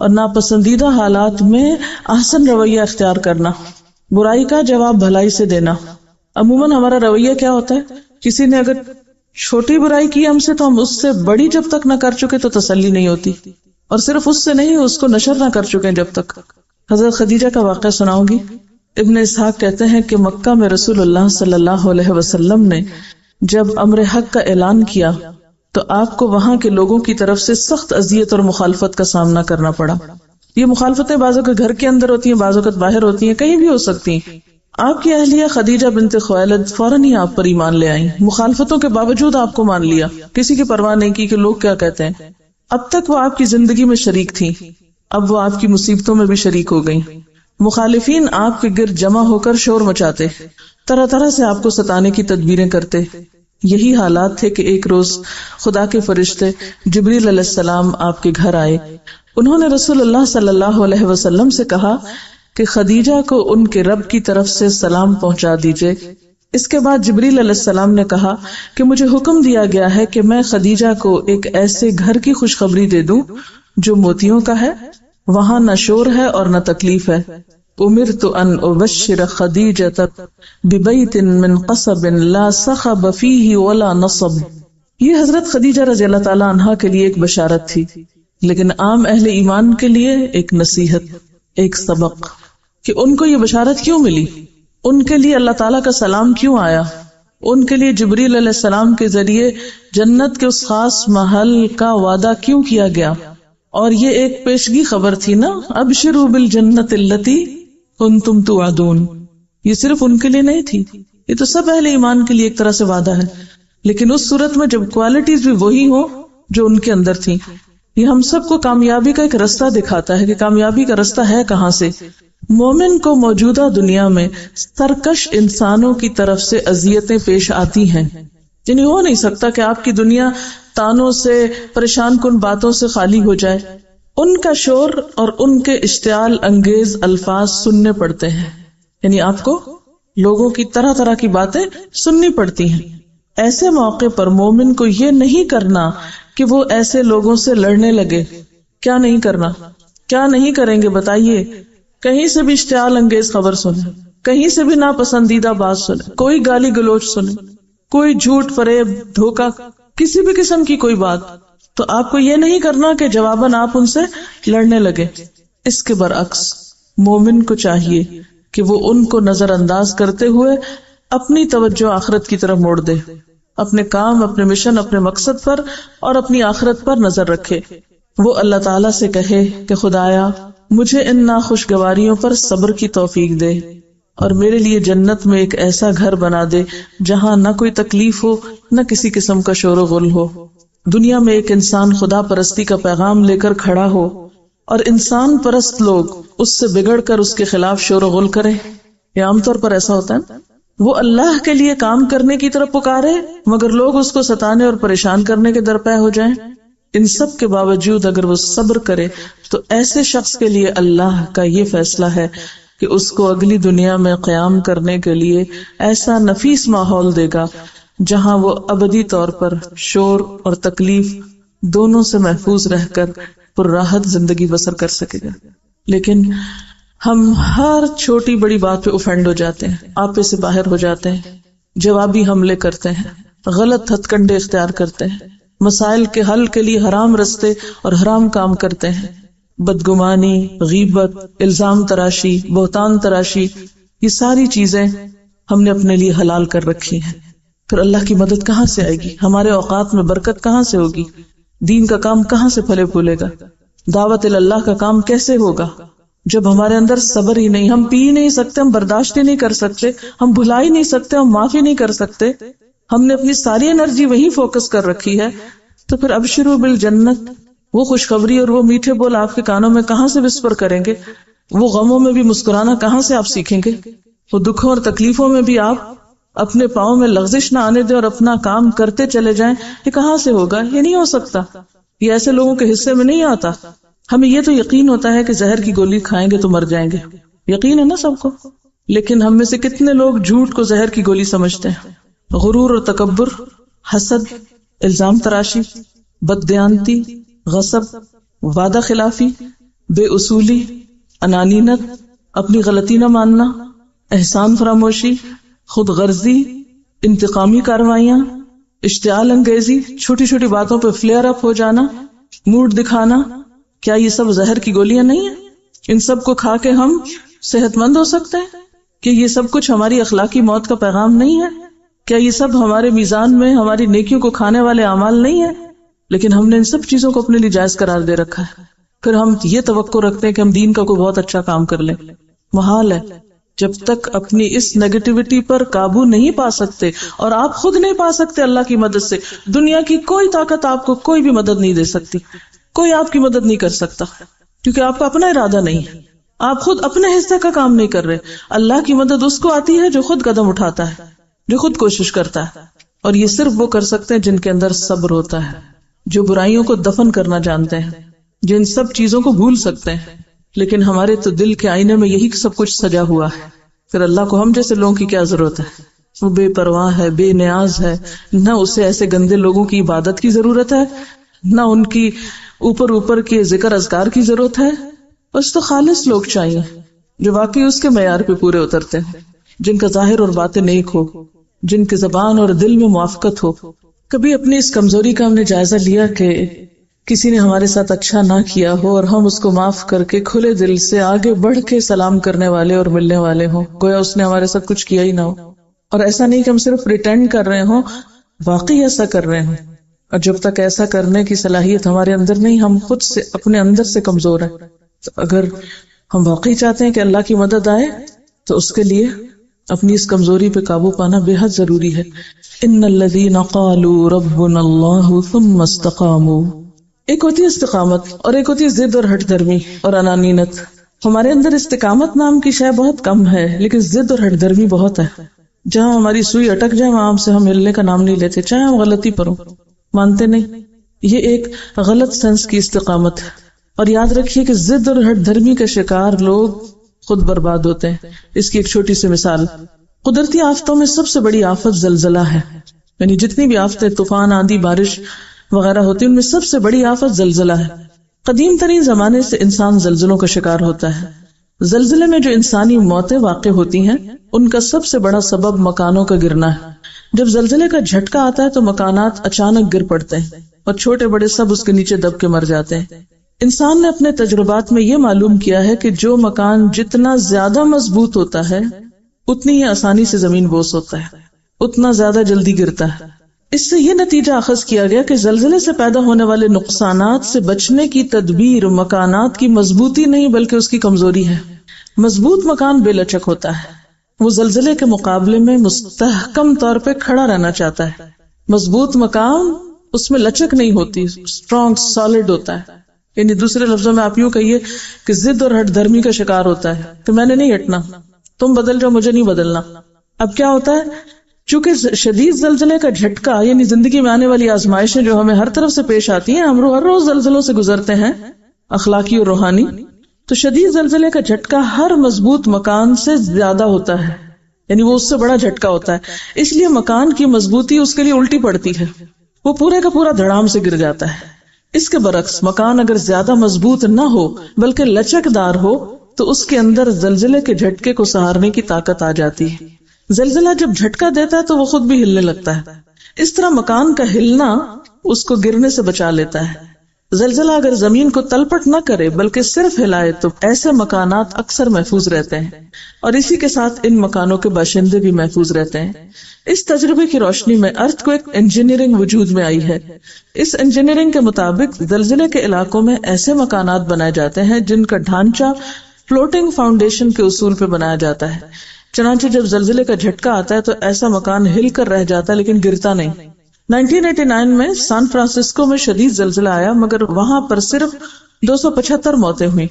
اور ناپسندیدہ حالات میں احسن رویہ اختیار کرنا، برائی کا جواب بھلائی سے دینا. عموماً ہمارا رویہ کیا ہوتا ہے؟ کسی نے اگر چھوٹی برائی کی ہم سے تو ہم اس سے بڑی جب تک نہ کر چکے تو تسلی نہیں ہوتی، اور صرف اس سے نہیں، اس کو نشر نہ کر چکے جب تک. حضرت خدیجہ کا واقعہ سناؤں گی. ابن اسحاق کہتے ہیں کہ مکہ میں رسول اللہ صلی اللہ علیہ وسلم نے جب امر حق کا اعلان کیا تو آپ کو وہاں کے لوگوں کی طرف سے سخت اذیت اور مخالفت کا سامنا کرنا پڑا. یہ مخالفتیں بعضوں کے گھر کے اندر ہوتی ہیں، بعضوں کے باہر ہوتی ہیں، کہیں بھی ہو سکتی ہیں. آپ کی اہلیہ خدیجہ بنت خویلد فوراً ہی آپ پر ایمان لے آئیں، مخالفتوں کے باوجود آپ کو مان لیا، کسی کی پرواہ نہیں کی کہ لوگ کیا کہتے ہیں. اب تک وہ آپ کی زندگی میں شریک تھی، اب وہ آپ کی مصیبتوں میں بھی شریک ہو گئیں. مخالفین آپ کے گرد جمع ہو کر شور مچاتے، طرح طرح سے آپ کو ستانے کی تدبیریں کرتے. یہی حالات تھے کہ ایک روز خدا کے فرشتے جبریل علیہ السلام آپ کے گھر آئے. انہوں نے رسول اللہ صلی اللہ علیہ وسلم سے کہا کہ خدیجہ کو ان کے رب کی طرف سے سلام پہنچا دیجئے. اس کے بعد جبریل علیہ السلام نے کہا کہ مجھے حکم دیا گیا ہے کہ میں خدیجہ کو ایک ایسے گھر کی خوشخبری دے دوں جو موتیوں کا ہے، وہاں نہ شور ہے اور نہ تکلیف ہے. امرت ان ابشر خدیجۃ ببیت من قصب لا صخب فیہ ولا نصب. یہ حضرت خدیجہ رضی اللہ تعالی عنہا کے لیے ایک بشارت تھی، لیکن عام اہل ایمان کے لیے ایک نصیحت. ایک سبق کہ ان کو یہ بشارت کیوں ملی، ان کے لیے اللہ تعالیٰ کا سلام کیوں آیا، ان کے لیے جبریل علیہ السلام کے ذریعے جنت کے اس خاص محل کا وعدہ کیوں کیا گیا. اور یہ ایک پیشگی خبر تھی نا، ابشروا بالجنت التی کنتم توعدون. یہ صرف ان کے لیے نہیں تھی، یہ تو سب اہل ایمان کے لیے ایک طرح سے وعدہ ہے، لیکن اس صورت میں جب کوالٹیز بھی وہی ہوں جو ان کے اندر تھی. یہ ہم سب کو کامیابی کا ایک رستہ دکھاتا ہے کہ کامیابی کا رستہ ہے کہاں سے. مومن کو موجودہ دنیا میں سرکش انسانوں کی طرف سے اذیتیں پیش آتی ہیں، یعنی ہو نہیں سکتا کہ آپ کی دنیا تانوں سے، پریشان کن باتوں سے خالی ہو جائے. ان کا شور اور ان کے اشتعال انگیز الفاظ سننے پڑتے ہیں، یعنی آپ کو لوگوں کی طرح طرح کی باتیں سننی پڑتی ہیں. ایسے موقع پر مومن کو یہ نہیں کرنا کہ وہ ایسے لوگوں سے لڑنے لگے. کیا نہیں کرنا؟ کیا نہیں کریں گے بتائیے؟ کہیں سے بھی اشتعال انگیز خبر سنیں، کہیں سے بھی ناپسندیدہ بات سنیں، کوئی گالی گلوچ سنیں، کوئی جھوٹ فریب دھوکہ، کسی بھی قسم کی کوئی بات، تو آپ کو یہ نہیں کرنا کہ جواباً آپ ان سے لڑنے لگے. اس کے برعکس مومن کو چاہیے کہ وہ ان کو نظر انداز کرتے ہوئے اپنی توجہ آخرت کی طرف موڑ دے، اپنے کام، اپنے مشن، اپنے مقصد پر اور اپنی آخرت پر نظر رکھے. وہ اللہ تعالیٰ سے کہے کہ خدایا مجھے ان ناخوشگواریوں پر صبر کی توفیق دے، اور میرے لیے جنت میں ایک ایسا گھر بنا دے جہاں نہ کوئی تکلیف ہو، نہ کسی قسم کا شور و غل ہو. دنیا میں ایک انسان خدا پرستی کا پیغام لے کر کھڑا ہو اور انسان پرست لوگ اس سے بگڑ کر اس کے خلاف شور و غل کریں. یہ عام طور پر ایسا ہوتا ہے. وہ اللہ کے لیے کام کرنے کی طرف پکارے مگر لوگ اس کو ستانے اور پریشان کرنے کے درپے ہو جائیں. ان سب کے باوجود اگر وہ صبر کرے تو ایسے شخص کے لیے اللہ کا یہ فیصلہ ہے کہ اس کو اگلی دنیا میں قیام کرنے کے لیے ایسا نفیس ماحول دے گا جہاں وہ ابدی طور پر شور اور تکلیف دونوں سے محفوظ رہ کر پر راحت زندگی بسر کر سکے گا. لیکن ہم ہر چھوٹی بڑی بات پہ اوفینڈ ہو جاتے ہیں، آپے سے باہر ہو جاتے ہیں، جوابی حملے کرتے ہیں، غلط ہتھ کنڈے اختیار کرتے ہیں، مسائل کے حل کے لیے حرام رستے اور حرام کام کرتے ہیں. بدگمانی، غیبت، الزام تراشی، بہتان تراشی، یہ ساری چیزیں ہم نے اپنے لیے حلال کر رکھی ہیں. پھر اللہ کی مدد کہاں سے آئے گی؟ ہمارے اوقات میں برکت کہاں سے ہوگی؟ دین کا کام کہاں سے پھلے پھولے گا؟ دعوت اللہ کا کام کیسے ہوگا جب ہمارے اندر صبر ہی نہیں؟ ہم پی ہی نہیں سکتے، ہم برداشت ہی نہیں کر سکتے، ہم بھلا ہی نہیں سکتے، ہم معافی نہیں کر سکتے، ہم نے اپنی ساری انرجی وہی فوکس کر رکھی ہے. تو پھر ابشروا بالجنت، وہ خوشخبری اور وہ میٹھے بول آپ کے کانوں میں کہاں سے وسپر کریں گے؟ وہ غموں میں بھی مسکرانا کہاں سے آپ سیکھیں گے؟ وہ دکھوں اور تکلیفوں میں بھی آپ اپنے پاؤں میں لغزش نہ آنے دیں اور اپنا کام کرتے چلے جائیں، یہ کہاں سے ہوگا؟ یہ نہیں ہو سکتا، یہ ایسے لوگوں کے حصے میں نہیں آتا. ہمیں یہ تو یقین ہوتا ہے کہ زہر کی گولی کھائیں گے تو مر جائیں گے، یقین ہے نا سب کو، لیکن ہم میں سے کتنے لوگ جھوٹ کو زہر کی گولی سمجھتے ہیں؟ غرور اور تکبر، حسد، الزام تراشی، بددیانتی، غصب، وعدہ خلافی، بے اصولی، انانینت، اپنی غلطی نہ ماننا، احسان فراموشی، خود غرضی، انتقامی کاروائیاں، اشتعال انگیزی، چھوٹی چھوٹی باتوں پہ فلیئر اپ ہو جانا، موڈ دکھانا، کیا یہ سب زہر کی گولیاں نہیں ہیں؟ ان سب کو کھا کے ہم صحت مند ہو سکتے ہیں؟ کہ یہ سب کچھ ہماری اخلاقی موت کا پیغام نہیں ہے؟ کیا یہ سب ہمارے میزان میں ہماری نیکیوں کو کھانے والے اعمال نہیں ہیں؟ لیکن ہم نے ان سب چیزوں کو اپنے لیے جائز قرار دے رکھا ہے. پھر ہم یہ توقع رکھتے ہیں کہ ہم دین کا کوئی بہت اچھا کام کر لیں. محال ہے. جب تک اپنی اس نیگیٹیوٹی پر قابو نہیں پا سکتے، اور آپ خود نہیں پا سکتے اللہ کی مدد سے، دنیا کی کوئی طاقت آپ کو کوئی بھی مدد نہیں دے سکتی، کوئی آپ کی مدد نہیں کر سکتا، کیونکہ آپ کا اپنا ارادہ نہیں ہے، آپ خود اپنے حصے کا کام نہیں کر رہے. اللہ کی مدد اس کو آتی ہے جو خود قدم اٹھاتا ہے، جو خود کوشش کرتا ہے، اور یہ صرف وہ کر سکتے ہیں جن کے اندر صبر ہوتا ہے، جو برائیوں کو دفن کرنا جانتے ہیں، جو ان سب چیزوں کو بھول سکتے ہیں. لیکن ہمارے تو دل کے آئینے میں یہی سب کچھ سجا ہوا ہے. پھر اللہ کو ہم جیسے لوگوں کی کیا ضرورت ہے؟ وہ بے پرواہ ہے، بے نیاز ہے، نہ اسے ایسے گندے لوگوں کی عبادت کی ضرورت ہے، نہ ان کی اوپر کے ذکر اذکار کی ضرورت ہے. اس تو خالص لوگ چاہیے جو واقعی اس کے معیار پہ پورے اترتے ہیں، جن کا ظاہر اور باطن نیک ہو، جن کے زبان اور دل میں موافقت ہو. کبھی اپنی اس کمزوری کا ہم نے جائزہ لیا کہ کسی نے ہمارے ساتھ اچھا نہ کیا ہو اور ہم اس کو معاف کر کے کھلے دل سے آگے بڑھ کے سلام کرنے والے اور ملنے والے ہوں، گویا اس نے ہمارے ساتھ کچھ کیا ہی نہ ہو. اور ایسا نہیں کہ ہم صرف پریٹینڈ کر رہے ہوں، واقعی ایسا کر رہے ہوں. اور جب تک ایسا کرنے کی صلاحیت ہمارے اندر نہیں، ہم خود سے اپنے اندر سے کمزور ہیں. تو اگر ہم واقعی چاہتے ہیں کہ اللہ کی مدد آئے تو اس کے لیے اپنی اس کمزوری پہ قابو پانا بے حد ضروری ہے. ان الذین قالوا ربنا اللہ ثم استقاموا. ایک ہوتی ہے استقامت اور ایک ہوتی ہے ضد اور ہٹ دھرمی اور انانینت. ہمارے اندر استقامت نام کی شے بہت کم ہے، لیکن ضد اور ہٹ دھرمی بہت ہے. جہاں ہماری سوئی اٹک جائے وہاں سے ہم ہلنے کا نام نہیں لیتے، چاہے ہم غلطی پر ہوں، مانتے نہیں. یہ ایک غلط سینس کی استقامت ہے. اور یاد رکھیے کہ ضد اور ہٹ دھرمی کا شکار لوگ خود برباد ہوتے ہیں. اس کی ایک چھوٹی سی مثال، قدرتی آفتوں میں سب سے بڑی آفت زلزلہ ہے. یعنی جتنی بھی آفتیں، طوفان، آندھی، بارش وغیرہ ہوتی ہیں، ان میں سب سے بڑی آفت زلزلہ ہے. قدیم ترین زمانے سے انسان زلزلوں کا شکار ہوتا ہے. زلزلے میں جو انسانی موتیں واقع ہوتی ہیں ان کا سب سے بڑا سبب مکانوں کا گرنا ہے. جب زلزلے کا جھٹکا آتا ہے تو مکانات اچانک گر پڑتے ہیں اور چھوٹے بڑے سب اس کے نیچے دب کے مر جاتے ہیں. انسان نے اپنے تجربات میں یہ معلوم کیا ہے کہ جو مکان جتنا زیادہ مضبوط ہوتا ہے اتنی ہی آسانی سے زمین بوس ہوتا ہے، اتنا زیادہ جلدی گرتا ہے. اس سے یہ نتیجہ اخذ کیا گیا کہ زلزلے سے پیدا ہونے والے نقصانات سے بچنے کی تدبیر مکانات کی مضبوطی نہیں بلکہ اس کی کمزوری ہے. مضبوط مکان بے لچک ہوتا ہے، وہ زلزلے کے مقابلے میں مستحکم طور پہ کھڑا رہنا چاہتا ہے. مضبوط مکان اس میں لچک نہیں ہوتی، اسٹرانگ سالڈ ہوتا ہے. یعنی دوسرے لفظوں میں آپ یوں کہیے کہ ضد اور ہٹ دھرمی کا شکار ہوتا ہے کہ میں نے نہیں ہٹنا، تم بدل جاؤ، مجھے نہیں بدلنا. اب کیا ہوتا ہے، چونکہ شدید زلزلے کا جھٹکا یعنی زندگی میں آنے والی آزمائشیں جو ہمیں ہر طرف سے پیش آتی ہیں، ہم ہر روز زلزلوں سے گزرتے ہیں، اخلاقی اور روحانی. تو شدید زلزلے کا جھٹکا ہر مضبوط مکان سے زیادہ ہوتا ہے، یعنی وہ اس سے بڑا جھٹکا ہوتا ہے. اس لیے مکان کی مضبوطی اس کے لیے الٹی پڑتی ہے، وہ پورے کا پورا دھڑام سے گر جاتا ہے. اس کے برعکس مکان اگر زیادہ مضبوط نہ ہو بلکہ لچکدار ہو تو اس کے اندر زلزلے کے جھٹکے کو سہارنے کی طاقت آ جاتی ہے. زلزلہ جب جھٹکا دیتا ہے تو وہ خود بھی ہلنے لگتا ہے. اس طرح مکان کا ہلنا اس کو گرنے سے بچا لیتا ہے. زلزلہ اگر زمین کو تلپٹ نہ کرے بلکہ صرف ہلائے تو ایسے مکانات اکثر محفوظ رہتے ہیں اور اسی کے ساتھ ان مکانوں کے باشندے بھی محفوظ رہتے ہیں. اس تجربے کی روشنی میں ارتھ کوئک انجینئرنگ وجود میں آئی ہے. اس انجینئرنگ کے مطابق زلزلے کے علاقوں میں ایسے مکانات بنائے جاتے ہیں جن کا ڈھانچہ فلوٹنگ فاؤنڈیشن کے اصول پہ بنایا جاتا ہے. چنانچہ جب زلزلے کا جھٹکا آتا ہے تو ایسا مکان ہل کر رہ جاتا ہے لیکن گرتا نہیں. 1989 میں سان فرانسسکو میں شدید زلزلہ آیا مگر وہاں پر صرف 275 موتیں ہوئی،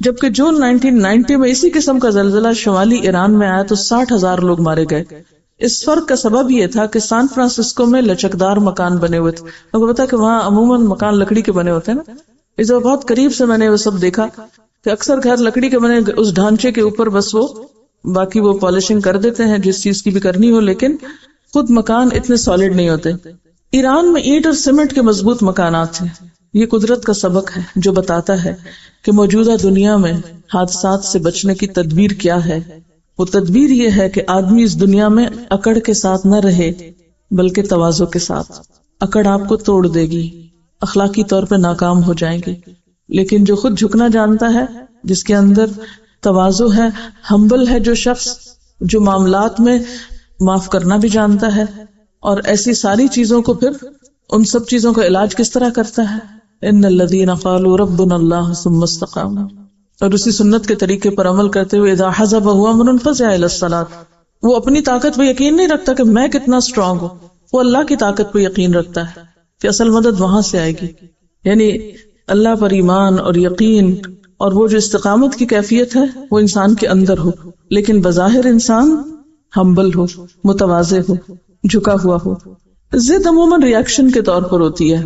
جبکہ جون 1990 میں اسی قسم کا زلزلہ شمالی ایران میں آیا تو 60,000 لوگ مارے گئے. اس فرق کا سبب یہ تھا کہ سان فرانسسکو میں لچکدار مکان بنے ہوئے تھے. آپ کو پتا کہ وہاں عموماً مکان لکڑی کے بنے ہوتے ہیں نا. اس وقت بہت قریب سے میں نے وہ سب دیکھا کہ اکثر گھر لکڑی کے بنے، اس ڈھانچے کے اوپر بس وہ باقی وہ پالشنگ کر دیتے ہیں جس چیز کی بھی کرنی ہو، لیکن خود مکان اتنے سالڈ نہیں ہوتے. ایران میں اینٹ اور سیمنٹ کے مضبوط مکانات ہیں. یہ قدرت کا سبق ہے جو بتاتا ہے کہ موجودہ دنیا میں حادثات سے بچنے کی تدبیر کیا ہے. وہ تدبیر یہ ہے کہ آدمی اس دنیا میں اکڑ کے ساتھ نہ رہے بلکہ تواضع کے ساتھ. اکڑ آپ کو توڑ دے گی، اخلاقی طور پہ ناکام ہو جائیں گے. لیکن جو خود جھکنا جانتا ہے، جس کے اندر تواضع ہے، ہمبل ہے، جو شخص جو معاملات میں معاف کرنا بھی جانتا ہے اور ایسی ساری چیزوں کو پھر ان سب چیزوں کا علاج کس طرح کرتا ہے، ان الذین قالوا ربنا اللہ ثم استقاموا، اور اسی سنت کے طریقے پر عمل کرتے ہوئے اذا حزبہ امر فزع الی الصلاۃ. وہ اپنی طاقت پہ یقین نہیں رکھتا کہ میں کتنا اسٹرانگ ہوں، وہ اللہ کی طاقت پہ یقین رکھتا ہے کہ اصل مدد وہاں سے آئے گی. یعنی اللہ پر ایمان اور یقین اور وہ جو استقامت کی کیفیت ہے وہ انسان کے اندر ہو، لیکن بظاہر انسان ہمبل ہو، متواضع ہو، جھکا ہوا ہو. ضد عموماً ریاکشن کے طور پر ہوتی ہے.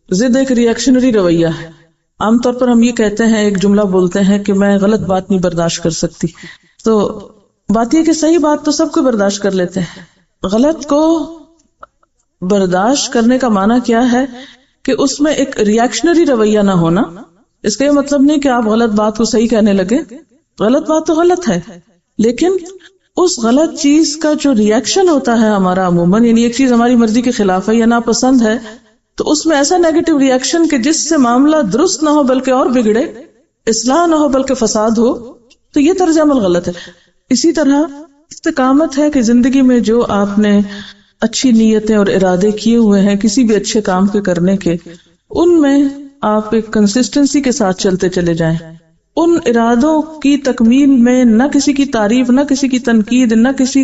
ضد ایک ریاکشنری رویہ ہے. عام طور پر ہم یہ کہتے ہیں، ایک جملہ بولتے ہیں کہ میں غلط بات نہیں برداشت کر سکتی. تو بات یہ کہ صحیح بات تو سب کو برداشت کر لیتے ہیں، غلط کو برداشت کرنے کا معنی کیا ہے کہ اس میں ایک ریاکشنری رویہ نہ ہونا. اس کا یہ مطلب نہیں کہ آپ غلط بات کو صحیح کہنے لگے. غلط بات تو غلط ہے، لیکن اس غلط چیز کا جو ریاکشن ہوتا ہے ہمارا عموماً، یعنی ایک چیز ہماری مرضی کے خلاف ہے یا ناپسند ہے تو اس میں ایسا نیگیٹو ری ایکشن کہ جس سے معاملہ درست نہ ہو بلکہ اور بگڑے، اصلاح نہ ہو بلکہ فساد ہو، تو یہ طرز عمل غلط ہے. اسی طرح استقامت ہے کہ زندگی میں جو آپ نے اچھی نیتیں اور ارادے کیے ہوئے ہیں کسی بھی اچھے کام کے کرنے کے، ان میں آپ ایک کنسسٹنسی کے ساتھ چلتے چلے جائیں. ان ارادوں کی تکمیل میں نہ کسی کی تعریف، نہ کسی کی تنقید، نہ کسی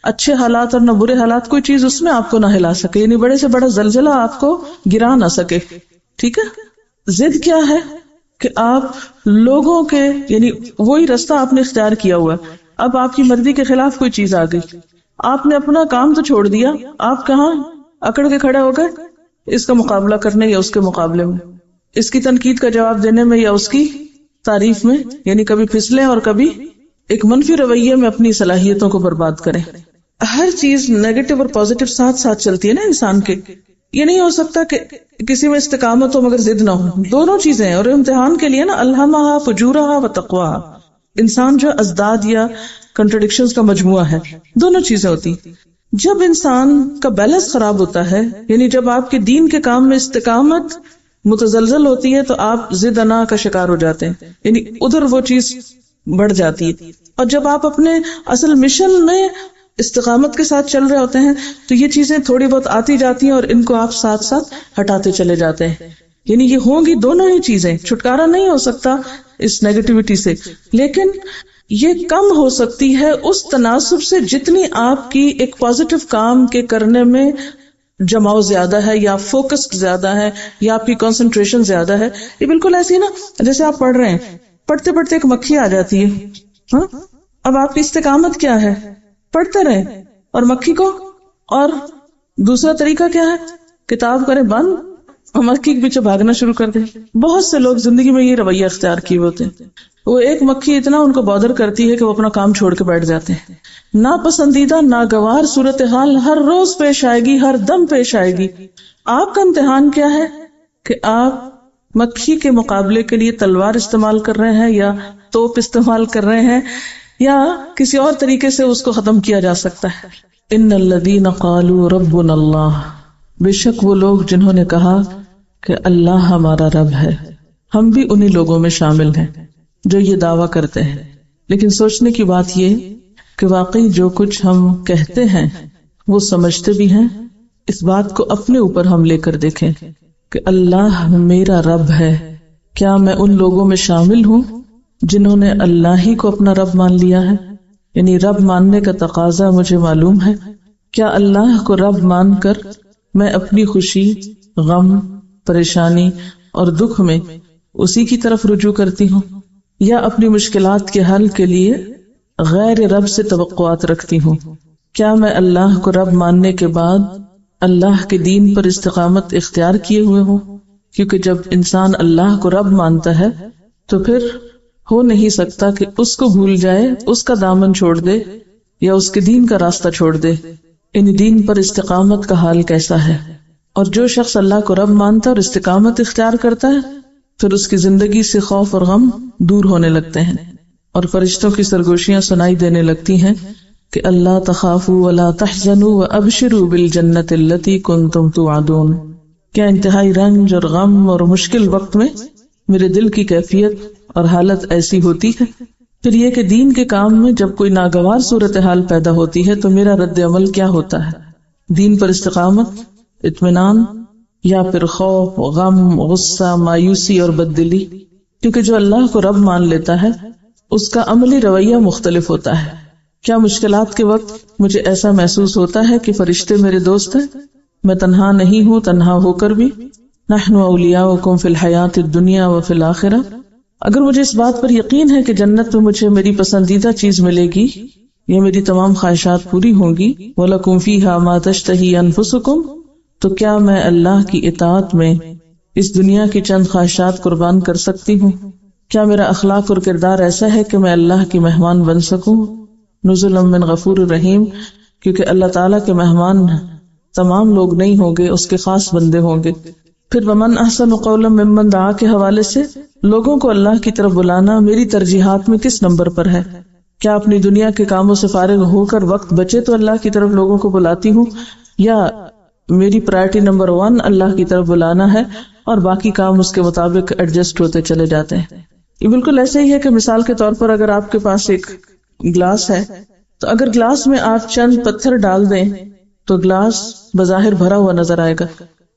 اچھے حالات اور نہ برے حالات، کوئی چیز اس میں آپ کو نہ ہلا سکے، یعنی بڑے سے بڑا زلزلہ آپ کو گرا نہ سکے. ٹھیک ہے. ضد کیا ہے کہ آپ لوگوں کے، یعنی وہی راستہ آپ نے اختیار کیا ہوا ہے، اب آپ کی مرضی کے خلاف کوئی چیز آ گئی، آپ نے اپنا کام تو چھوڑ دیا، آپ کہاں اکڑ کے کھڑے ہو گئے اس کا مقابلہ کرنے یا اس کے مقابلے میں، اس کی تنقید کا جواب دینے میں یا اس کی تعریف میں، یعنی کبھی پھسلیں اور کبھی ایک منفی رویے میں اپنی صلاحیتوں کو برباد کریں. ہر چیز نیگیٹو اور پازیٹو ساتھ ساتھ چلتی ہے نا انسان کے. یہ نہیں ہو سکتا کہ کسی میں استقامت ہو مگر ضد نہ ہو. دونوں چیزیں ہیں. اور امتحان کے لیے نا الہمہا فجورہا و تقواہا، انسان جو ازداد یا کنٹرڈکشنز کا مجموعہ ہے، دونوں چیزیں ہوتی. جب انسان کا بیلنس خراب ہوتا ہے، یعنی جب آپ کے دین کے کام میں استقامت متزلزل ہوتی ہے تو آپ ضد انا کا شکار ہو جاتے ہیں، یعنی ادھر وہ چیز بڑھ جاتی ہے. اور جب آپ اپنے اصل مشن میں استقامت کے ساتھ چل رہے ہوتے ہیں تو یہ چیزیں تھوڑی بہت آتی جاتی ہیں اور ان کو آپ ساتھ ساتھ ہٹاتے چلے جاتے ہیں. یعنی یہ ہوں گی دونوں ہی چیزیں، چھٹکارا نہیں ہو سکتا اس نیگیٹیوٹی سے، لیکن یہ کم ہو سکتی ہے اس تناسب سے جتنی آپ کی ایک پازیٹو کام کے کرنے میں جماؤ زیادہ ہے یا فوکس زیادہ ہے یا آپ کی کنسنٹریشن زیادہ ہے. یہ بالکل ایسی نا جیسے آپ پڑھ رہے ہیں، پڑھتے پڑھتے ایک مکھی آ جاتی ہے، ہاں اب آپ کی استقامت کیا ہے؟ پڑھتے رہیں. اور مکھی کو، اور دوسرا طریقہ کیا ہے؟ کتاب کریں بند اور مکھی کے پیچھے بھاگنا شروع کر دیں. بہت سے لوگ زندگی میں یہ رویہ اختیار کیے ہوتے ہیں. وہ ایک مکھی اتنا ان کو بادر کرتی ہے کہ وہ اپنا کام چھوڑ کے بیٹھ جاتے ہیں. ناپسندیدہ ناگوار صورتحال ہر روز پیش آئے گی، ہر دم پیش آئے گی. آپ کا امتحان کیا ہے کہ آپ مکھی کے مقابلے کے لیے تلوار استعمال کر رہے ہیں یا توپ استعمال کر رہے ہیں یا کسی اور طریقے سے اس کو ختم کیا جا سکتا ہے. ان الذین قالوا ربنا اللہ، بے شک وہ لوگ جنہوں نے کہا کہ اللہ ہمارا رب ہے. ہم بھی انہی لوگوں میں شامل ہیں جو یہ دعویٰ کرتے ہیں. لیکن سوچنے کی بات یہ کہ واقعی جو کچھ ہم کہتے ہیں وہ سمجھتے بھی ہیں. اس بات کو اپنے اوپر ہم لے کر دیکھیں کہ اللہ میرا رب ہے. کیا میں ان لوگوں میں شامل ہوں جنہوں نے اللہ ہی کو اپنا رب مان لیا ہے؟ یعنی رب ماننے کا تقاضا مجھے معلوم ہے. کیا اللہ کو رب مان کر میں اپنی خوشی، غم، پریشانی اور دکھ میں اسی کی طرف رجوع کرتی ہوں، یا اپنی مشکلات کے حل کے لیے غیر رب سے توقعات رکھتی ہوں؟ کیا میں اللہ کو رب ماننے کے بعد اللہ کے دین پر استقامت اختیار کیے ہوئے ہوں؟ کیونکہ جب انسان اللہ کو رب مانتا ہے تو پھر ہو نہیں سکتا کہ اس کو بھول جائے، اس کا دامن چھوڑ دے یا اس کے دین کا راستہ چھوڑ دے. ان دین پر استقامت کا حال کیسا ہے؟ اور جو شخص اللہ کو رب مانتا اور استقامت اختیار کرتا ہے پھر اس کی زندگی سے خوف اور غم دور ہونے لگتے ہیں اور فرشتوں کی سرگوشیاں سنائی دینے لگتی ہیں کہ اللہ تخافوا ولا تحزنوا وابشروا بالجنۃ التي كنتم توعدون. کیا انتہائی رنج اور غم اور مشکل وقت میں میرے دل کی کیفیت اور حالت ایسی ہوتی ہے. پھر یہ کہ دین کے کام میں جب کوئی ناگوار صورتحال پیدا ہوتی ہے تو میرا رد عمل کیا ہوتا ہے؟ دین پر استقامت، اطمینان، یا پھر خوف، غم، غصہ، مایوسی اور بددلی؟ کیونکہ جو اللہ کو رب مان لیتا ہے اس کا عملی رویہ مختلف ہوتا ہے. کیا مشکلات کے وقت مجھے ایسا محسوس ہوتا ہے کہ فرشتے میرے دوست ہیں؟ میں تنہا نہیں ہوں، تنہا ہو کر بھی نحن اولیاؤکم فی الحیات الدنیا وفی الآخرہ. اگر مجھے اس بات پر یقین ہے کہ جنت میں مجھے میری پسندیدہ چیز ملے گی یا میری تمام خواہشات پوری ہوں گی، وَلَكُمْ فِيهَا مَا تَشْتَهِي أَنفُسُكُمْ، تو کیا میں اللہ کی اطاعت میں اس دنیا کی چند خواہشات قربان کر سکتی ہوں؟ کیا میرا اخلاق اور کردار ایسا ہے کہ میں اللہ کی مہمان بن سکوں؟ نزلا من غفور الرحیم، کیونکہ اللہ تعالیٰ کے مہمان تمام لوگ نہیں ہوں گے، اس کے خاص بندے ہوں گے. پھر ومن احسن قولا ممن دعا کے حوالے سے لوگوں کو اللہ کی طرف بلانا میری ترجیحات میں کس نمبر پر ہے؟ کیا اپنی دنیا کے کاموں سے فارغ ہو کر وقت بچے تو اللہ کی طرف لوگوں کو بلاتی ہوں، یا میری پرائرٹی نمبر 1 اللہ کی طرف بلانا ہے اور باقی کام اس کے مطابق ایڈجسٹ ہوتے چلے جاتے ہیں. یہ بالکل ایسے ہی ہے کہ مثال کے طور پر اگر آپ کے پاس ایک گلاس ہے تو اگر گلاس میں آپ چند پتھر ڈال دیں تو گلاس بظاہر بھرا ہوا نظر آئے گا،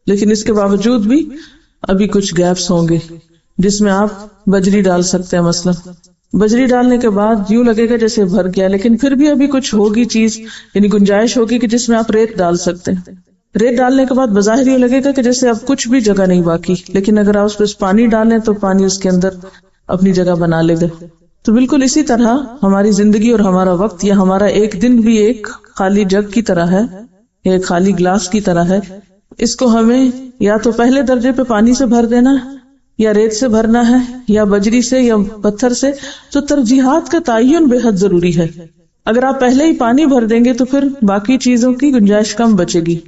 لیکن اس کے باوجود بھی ابھی کچھ گیپس ہوں گے جس میں آپ بجری ڈال سکتے ہیں. مثلا بجری ڈالنے کے بعد یوں لگے گا جیسے بھر گیا، لیکن پھر بھی ابھی کچھ ہوگی چیز، یعنی گنجائش ہوگی کہ جس میں آپ ریت ڈال سکتے ہیں. ریت ڈالنے کے بعد بظاہر یہ لگے گا کہ جیسے اب کچھ بھی جگہ نہیں باقی، لیکن اگر آپ اس پہ پانی ڈالیں تو پانی اس کے اندر اپنی جگہ بنا لے گا. تو بالکل اسی طرح ہماری زندگی اور ہمارا وقت یا ہمارا ایک دن بھی ایک خالی جگ کی طرح ہے، ایک خالی گلاس کی طرح ہے. اس کو ہمیں یا تو پہلے درجے پہ پانی سے بھر دینا یا ریت سے بھرنا ہے یا بجری سے یا پتھر سے. تو ترجیحات کا تعین بے حد ضروری ہے. اگر آپ پہلے ہی پانی بھر دیں گے تو پھر باقی چیزوں کی گنجائش کم بچے گی.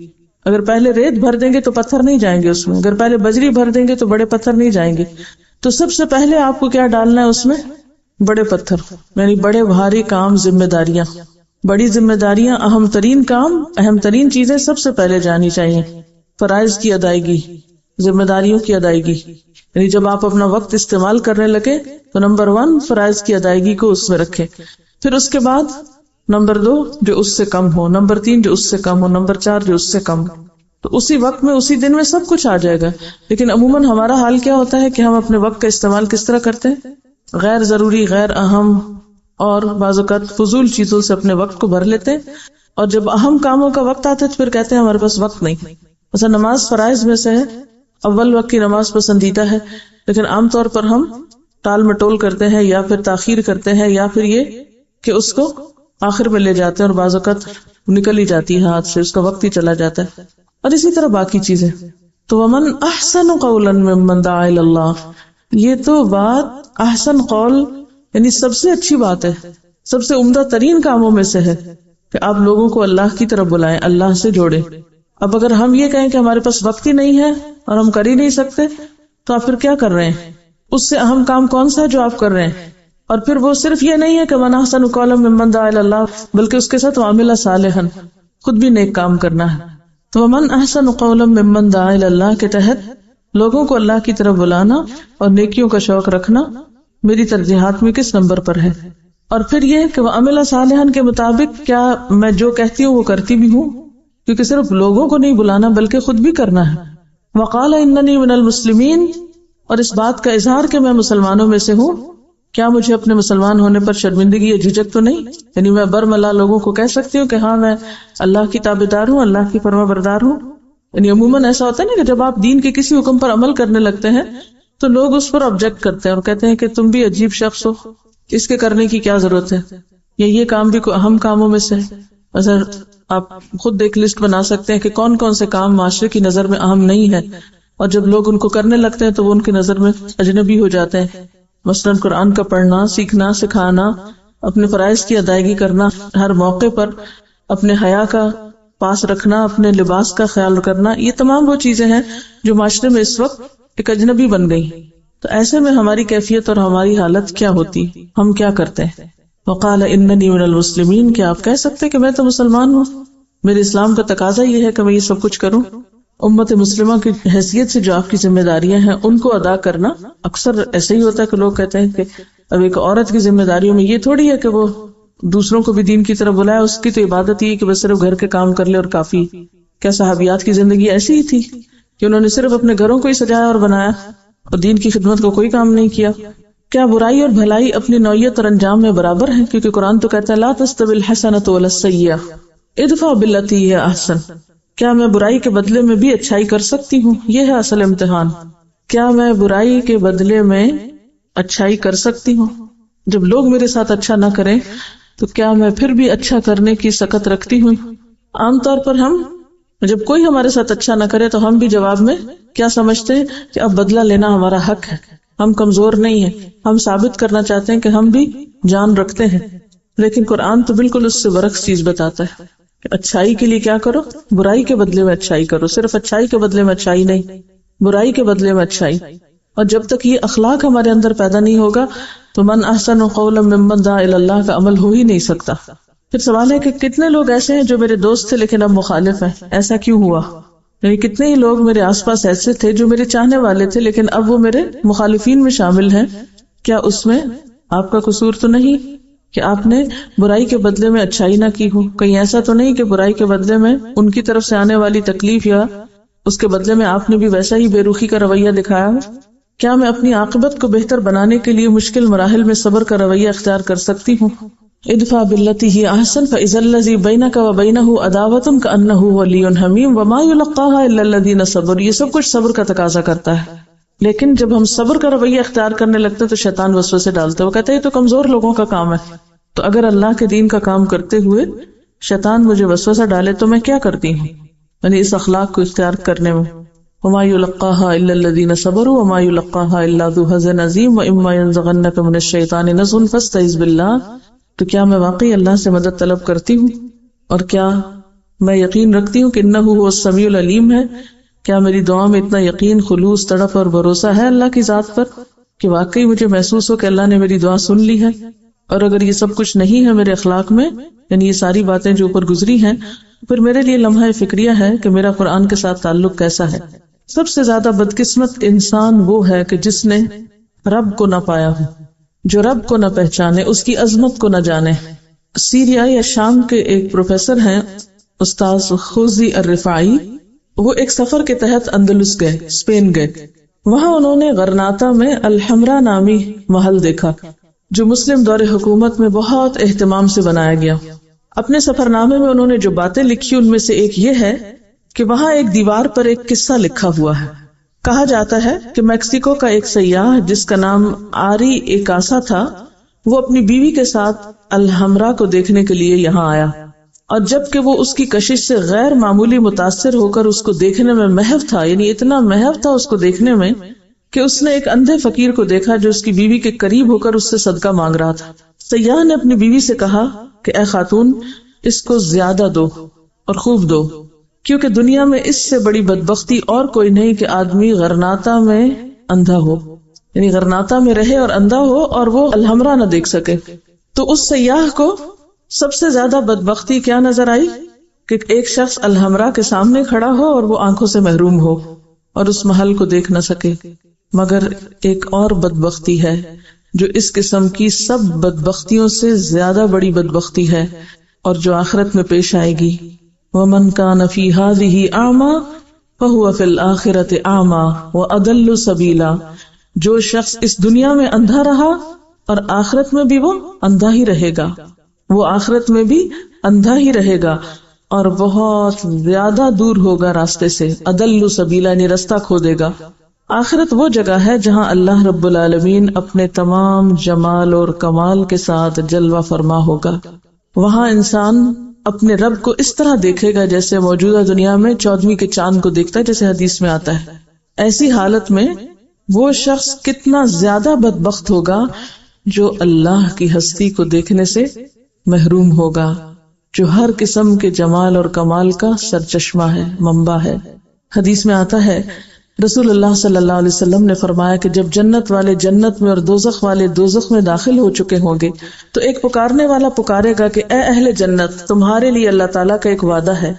اگر پہلے ریت بھر دیں گے تو پتھر نہیں جائیں گے اس میں، اگر پہلے بجری بھر دیں گے تو بڑے پتھر نہیں جائیں گے. تو سب سے پہلے آپ کو کیا ڈالنا ہے اس میں؟ بڑے پتھر، یعنی بڑے بھاری کام، ذمہ داریاں. بڑی ذمہ داریاں، اہم ترین کام، اہم ترین چیزیں سب سے پہلے جانی چاہیے. فرائض کی ادائیگی، ذمہ داریوں کی ادائیگی. یعنی جب آپ اپنا وقت استعمال کرنے لگے تو نمبر 1 فرائض کی ادائیگی کو اس میں رکھے، پھر اس کے بعد نمبر 2 جو اس سے کم ہو، نمبر 3 جو اس سے کم ہو، نمبر 4 جو اس سے کم ہو. تو اسی وقت میں اسی دن میں سب کچھ آ جائے گا. لیکن عموماً ہمارا حال کیا ہوتا ہے کہ ہم اپنے وقت کا استعمال کس طرح کرتے ہیں؟ غیر ضروری، غیر اہم اور بعض اوقات فضول چیزوں سے اپنے وقت کو بھر لیتے ہیں، اور جب اہم کاموں کا وقت آتا ہے تو پھر کہتے ہیں ہمارے پاس وقت نہیں. مثلا نماز فرائض میں سے ہے، اول وقت کی نماز پسندیدہ ہے، لیکن عام طور پر ہم ٹال مٹول کرتے ہیں یا پھر تاخیر کرتے ہیں یا پھر یہ کہ اس کو آخر میں لے جاتے ہیں اور بعض اوقات نکل ہی جاتی ہے ہاتھ سے، اس کا وقت ہی چلا جاتا ہے. اور اسی طرح باقی چیزیں. تو ومن احسن قولا ممن دعا الی اللہ، یہ تو بات احسن قول یعنی سب سے اچھی بات ہے، سب سے عمدہ ترین کاموں میں سے ہے کہ آپ لوگوں کو اللہ کی طرف بلائیں، اللہ سے جوڑیں. اب اگر ہم یہ کہیں کہ ہمارے پاس وقت ہی نہیں ہے اور ہم کر ہی نہیں سکتے تو آپ پھر کیا کر رہے ہیں؟ اس سے اہم کام کون سا ہے جو آپ کر رہے ہیں؟ اور پھر وہ صرف یہ نہیں ہے کہ من احسن قولا ممن دعا الی اللہ، بلکہ اس کے ساتھ وعمل صالحا، خود بھی نیک کام کرنا ہے. تو ومن احسن قولا ممن دعا الی اللہ کے تحت لوگوں کو اللہ کی طرف بلانا اور نیکیوں کا شوق رکھنا میری ترجیحات میں کس نمبر پر ہے؟ اور پھر یہ کہ وعمل صالحا کے مطابق کیا میں جو کہتی ہوں وہ کرتی بھی ہوں، کیونکہ صرف لوگوں کو نہیں بلانا بلکہ خود بھی کرنا ہے. وقال اننی من المسلمین، اور اس بات کا اظہار کہ میں مسلمانوں میں سے ہوں. کیا مجھے اپنے مسلمان ہونے پر شرمندگی یا جھجک تو نہیں؟ یعنی میں برملا لوگوں کو کہہ سکتی ہوں کہ ہاں میں اللہ کی تابعدار ہوں، اللہ کی فرما بردار ہوں. یعنی عموماً ایسا ہوتا ہے نا کہ جب آپ دین کے کسی حکم پر عمل کرنے لگتے ہیں تو لوگ اس پر آبجیکٹ کرتے ہیں اور کہتے ہیں کہ تم بھی عجیب شخص ہو، اس کے کرنے کی کیا ضرورت ہے، یا یہ کام بھی کوئی اہم کاموں میں سے ہے. اگر آپ خود ایک لسٹ بنا سکتے ہیں کہ کون کون سے کام معاشرے کی نظر میں اہم نہیں ہے، اور جب لوگ ان کو کرنے لگتے ہیں تو وہ ان کی نظر میں اجنبی ہو جاتے ہیں. مثلاً قرآن کا پڑھنا، سیکھنا، سکھانا، اپنے فرائض کی ادائیگی کرنا، ہر موقع پر اپنے حیا کا پاس رکھنا، اپنے لباس کا خیال کرنا، یہ تمام وہ چیزیں ہیں جو معاشرے میں اس وقت ایک اجنبی بن گئی. تو ایسے میں ہماری کیفیت اور ہماری حالت کیا ہوتی، ہم کیا کرتے ہیں؟ وقال اننی من المسلمین، کیا آپ کہہ سکتے کہ میں تو مسلمان ہوں، میرے اسلام کا تقاضا یہ ہے کہ میں یہ سب کچھ کروں. امت مسلمہ کی حیثیت سے جو آپ کی ذمہ داریاں ہیں ان کو ادا کرنا. اکثر ایسے ہی ہوتا ہے کہ لوگ کہتے ہیں کہ اب ایک عورت کی ذمہ داریوں میں یہ تھوڑی ہے کہ وہ دوسروں کو بھی دین کی طرف بلائے، اس کی تو عبادت ہی ہے کہ بس صرف گھر کے کام کر لے اور کافی. کیا صحابیات کی زندگی ایسی ہی تھی کہ انہوں نے صرف اپنے گھروں کو ہی سجایا اور بنایا اور دین کی خدمت کو کوئی کام نہیں کیا؟ کیا برائی اور بھلائی اپنی نوعیت اور انجام میں برابر ہیں؟ کیونکہ قرآن تو کہتا ہے لا تستوی الحسنۃ ولا السیئۃ ادفع بالتی ہی احسن. کیا میں برائی کے بدلے میں بھی اچھائی کر سکتی ہوں؟ یہ ہے اصل امتحان. کیا میں برائی کے بدلے میں اچھائی کر سکتی ہوں؟ جب لوگ میرے ساتھ اچھا نہ کریں تو کیا میں پھر بھی اچھا کرنے کی سخت رکھتی ہوں؟ عام طور پر ہم جب کوئی ہمارے ساتھ اچھا نہ کرے تو ہم بھی جواب میں کیا سمجھتے ہیں کہ اب بدلہ لینا ہمارا حق ہے، ہم کمزور نہیں ہیں، ہم ثابت کرنا چاہتے ہیں کہ ہم بھی جان رکھتے ہیں. لیکن قرآن تو بالکل اس سے برعکس چیز بتاتا ہے کہ اچھائی کے لیے کیا کرو، برائی کے بدلے میں اچھائی کرو. صرف اچھائی کے بدلے میں اچھائی نہیں، برائی کے بدلے میں اچھائی. اور جب تک یہ اخلاق ہمارے اندر پیدا نہیں ہوگا تو من احسن قولا ممن دعا الی اللہ کا عمل ہو ہی نہیں سکتا. پھر سوال ہے کہ کتنے لوگ ایسے ہیں جو میرے دوست تھے لیکن اب مخالف ہیں، ایسا کیوں ہوا؟ یعنی کتنے ہی لوگ میرے آس پاس ایسے تھے جو میرے چاہنے والے تھے لیکن اب وہ میرے مخالفین میں شامل ہیں، کیا اس میں آپ کا قصور تو نہیں کہ آپ نے برائی کے بدلے میں اچھائی نہ کی ہو؟ کہیں ایسا تو نہیں کہ برائی کے بدلے میں ان کی طرف سے آنے والی تکلیف یا اس کے بدلے میں آپ نے بھی ویسا ہی بے رخی کا رویہ دکھایا ہو؟ کیا میں اپنی عاقبت کو بہتر بنانے کے لیے مشکل مراحل میں صبر کا رویہ اختیار کر سکتی ہوں؟ ادفع باللتی ہی احسن فاذا الذی بینک وبینہ عداوۃ کأنہ ولی حمیم وما یلقاها الا الذین صبروا. یہ سب کچھ صبر کا تقاضا کرتا ہے، لیکن جب ہم صبر کا رویہ اختیار کرنے لگتے ہیں تو شیطان وسوسے ڈالتا ہے، وہ کہتا ہے یہ تو کمزور لوگوں کا کام ہے. تو اگر اللہ کے دین کا کام کرتے ہوئے شیطان مجھے وسوسہ ڈالے تو میں کیا کرتی ہوں؟ یعنی اس اخلاق کو اختیار کرنے میں وما یلقاها الا الذین صبروا وما یلقاها الا ذو حظ عظیم واما ينزغنک من الشیطان نزغ فاستعذ باللہ. تو کیا میں واقعی اللہ سے مدد طلب کرتی ہوں، اور کیا میں یقین رکھتی ہوں کہ انہ هو السمیع العلیم ہے؟ کیا میری دعا میں اتنا یقین، خلوص، تڑپ اور بھروسہ ہے اللہ کی ذات پر کہ واقعی مجھے محسوس ہو کہ اللہ نے میری دعا سن لی ہے؟ اور اگر یہ سب کچھ نہیں ہے میرے اخلاق میں، یعنی یہ ساری باتیں جو اوپر گزری ہیں، پھر میرے لیے لمحہ فکریہ ہے کہ میرا قرآن کے ساتھ تعلق کیسا ہے. سب سے زیادہ بدقسمت انسان وہ ہے کہ جس نے رب کو نہ پایا ہو، جو رب کو نہ پہچانے، اس کی عظمت کو نہ جانے. سیریا یا شام کے ایک پروفیسر ہیں استاذ خوزی الرفاعی، وہ ایک سفر کے تحت اندلس گئے، اسپین گئے. وہاں انہوں نے غرناطہ میں الحمرا نامی محل دیکھا جو مسلم دور حکومت میں بہت اہتمام سے بنایا گیا. اپنے سفر نامے میں انہوں نے جو باتیں لکھی ان میں سے ایک یہ ہے کہ وہاں ایک دیوار پر ایک قصہ لکھا ہوا ہے. کہا جاتا ہے کہ میکسیکو کا ایک سیاح جس کا نام آری ایکاسا تھا، وہ اپنی بیوی کے ساتھ الحمرا کو دیکھنے کے لیے یہاں آیا، اور جب کہ وہ اس کی کشش سے غیر معمولی متاثر ہو کر اس کو دیکھنے میں محو تھا، یعنی اتنا محو تھا اس کو دیکھنے میں کہ اس نے ایک اندھے فقیر کو دیکھا جو اس کی بیوی کے قریب ہو کر اس سے صدقہ مانگ رہا تھا. سیاح نے اپنی بیوی سے کہا کہ اے خاتون، اس کو زیادہ دو اور خوب دو، کیونکہ دنیا میں اس سے بڑی بدبختی اور کوئی نہیں کہ آدمی غرناطہ میں اندھا ہو، یعنی غرناطہ میں رہے اور اندھا ہو اور وہ الحمرا نہ دیکھ سکے. تو اس سیاح کو سب سے زیادہ بدبختی کیا نظر آئی کہ ایک شخص الحمرا کے سامنے کھڑا ہو اور وہ آنکھوں سے محروم ہو اور اس محل کو دیکھ نہ سکے. مگر ایک اور بدبختی ہے جو اس قسم کی سب بدبختیوں سے زیادہ بڑی بدبختی ہے اور جو آخرت میں پیش آئے گی. وَمَنْ كَانَ فِي هَذِهِ أَعْمَى فَهُوَ فِي الْآخِرَةِ أَعْمَى وَأَضَلُّ سَبِيلًا. جو شخص اس دنیا میں اندھا رہا اور آخرت میں بھی وہ اندھا ہی رہے گا، وہ آخرت میں بھی اندھا ہی رہے گا اور بہت زیادہ دور ہوگا راستے سے. اضل سبیلا یعنی رستہ کھو دے گا. آخرت وہ جگہ ہے جہاں اللہ رب العالمین اپنے تمام جمال اور کمال کے ساتھ جلوہ فرما ہوگا. وہاں انسان اپنے رب کو اس طرح دیکھے گا جیسے موجودہ دنیا میں 14ویں کے چاند کو دیکھتا ہے، جیسے حدیث میں آتا ہے. ایسی حالت میں وہ شخص کتنا زیادہ بدبخت ہوگا جو اللہ کی ہستی کو دیکھنے سے محروم ہوگا، جو ہر قسم کے جمال اور کمال کا سرچشمہ ہے، منبع ہے. حدیث میں آتا ہے رسول اللہ صلی اللہ علیہ وسلم نے فرمایا کہ جب جنت والے جنت میں اور دوزخ والے دوزخ میں داخل ہو چکے ہوں گے تو ایک پکارنے والا پکارے گا کہ اے اہل جنت، تمہارے لیے اللہ تعالیٰ کا ایک وعدہ ہے،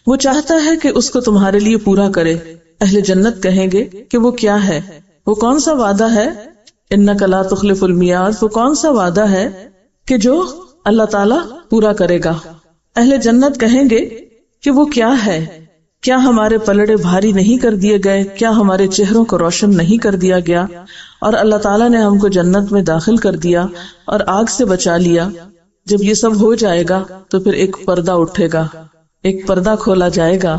وہ چاہتا ہے کہ اس کو تمہارے لیے پورا کرے. اہل جنت کہیں گے کہ وہ کیا ہے، وہ کون سا وعدہ ہے؟ انک لا تخلف المیعاد، وہ کون سا وعدہ ہے کہ جو اللہ تعالیٰ پورا کرے گا. اہل جنت کہیں گے کہ وہ کیا ہے؟ کیا ہمارے پلڑے بھاری نہیں کر دیے گئے؟ کیا ہمارے چہروں کو روشن نہیں کر دیا گیا اور اللہ تعالیٰ نے ہم کو جنت میں داخل کر دیا اور آگ سے بچا لیا؟ جب یہ سب ہو جائے گا تو پھر ایک پردہ اٹھے گا، ایک پردہ کھولا جائے گا،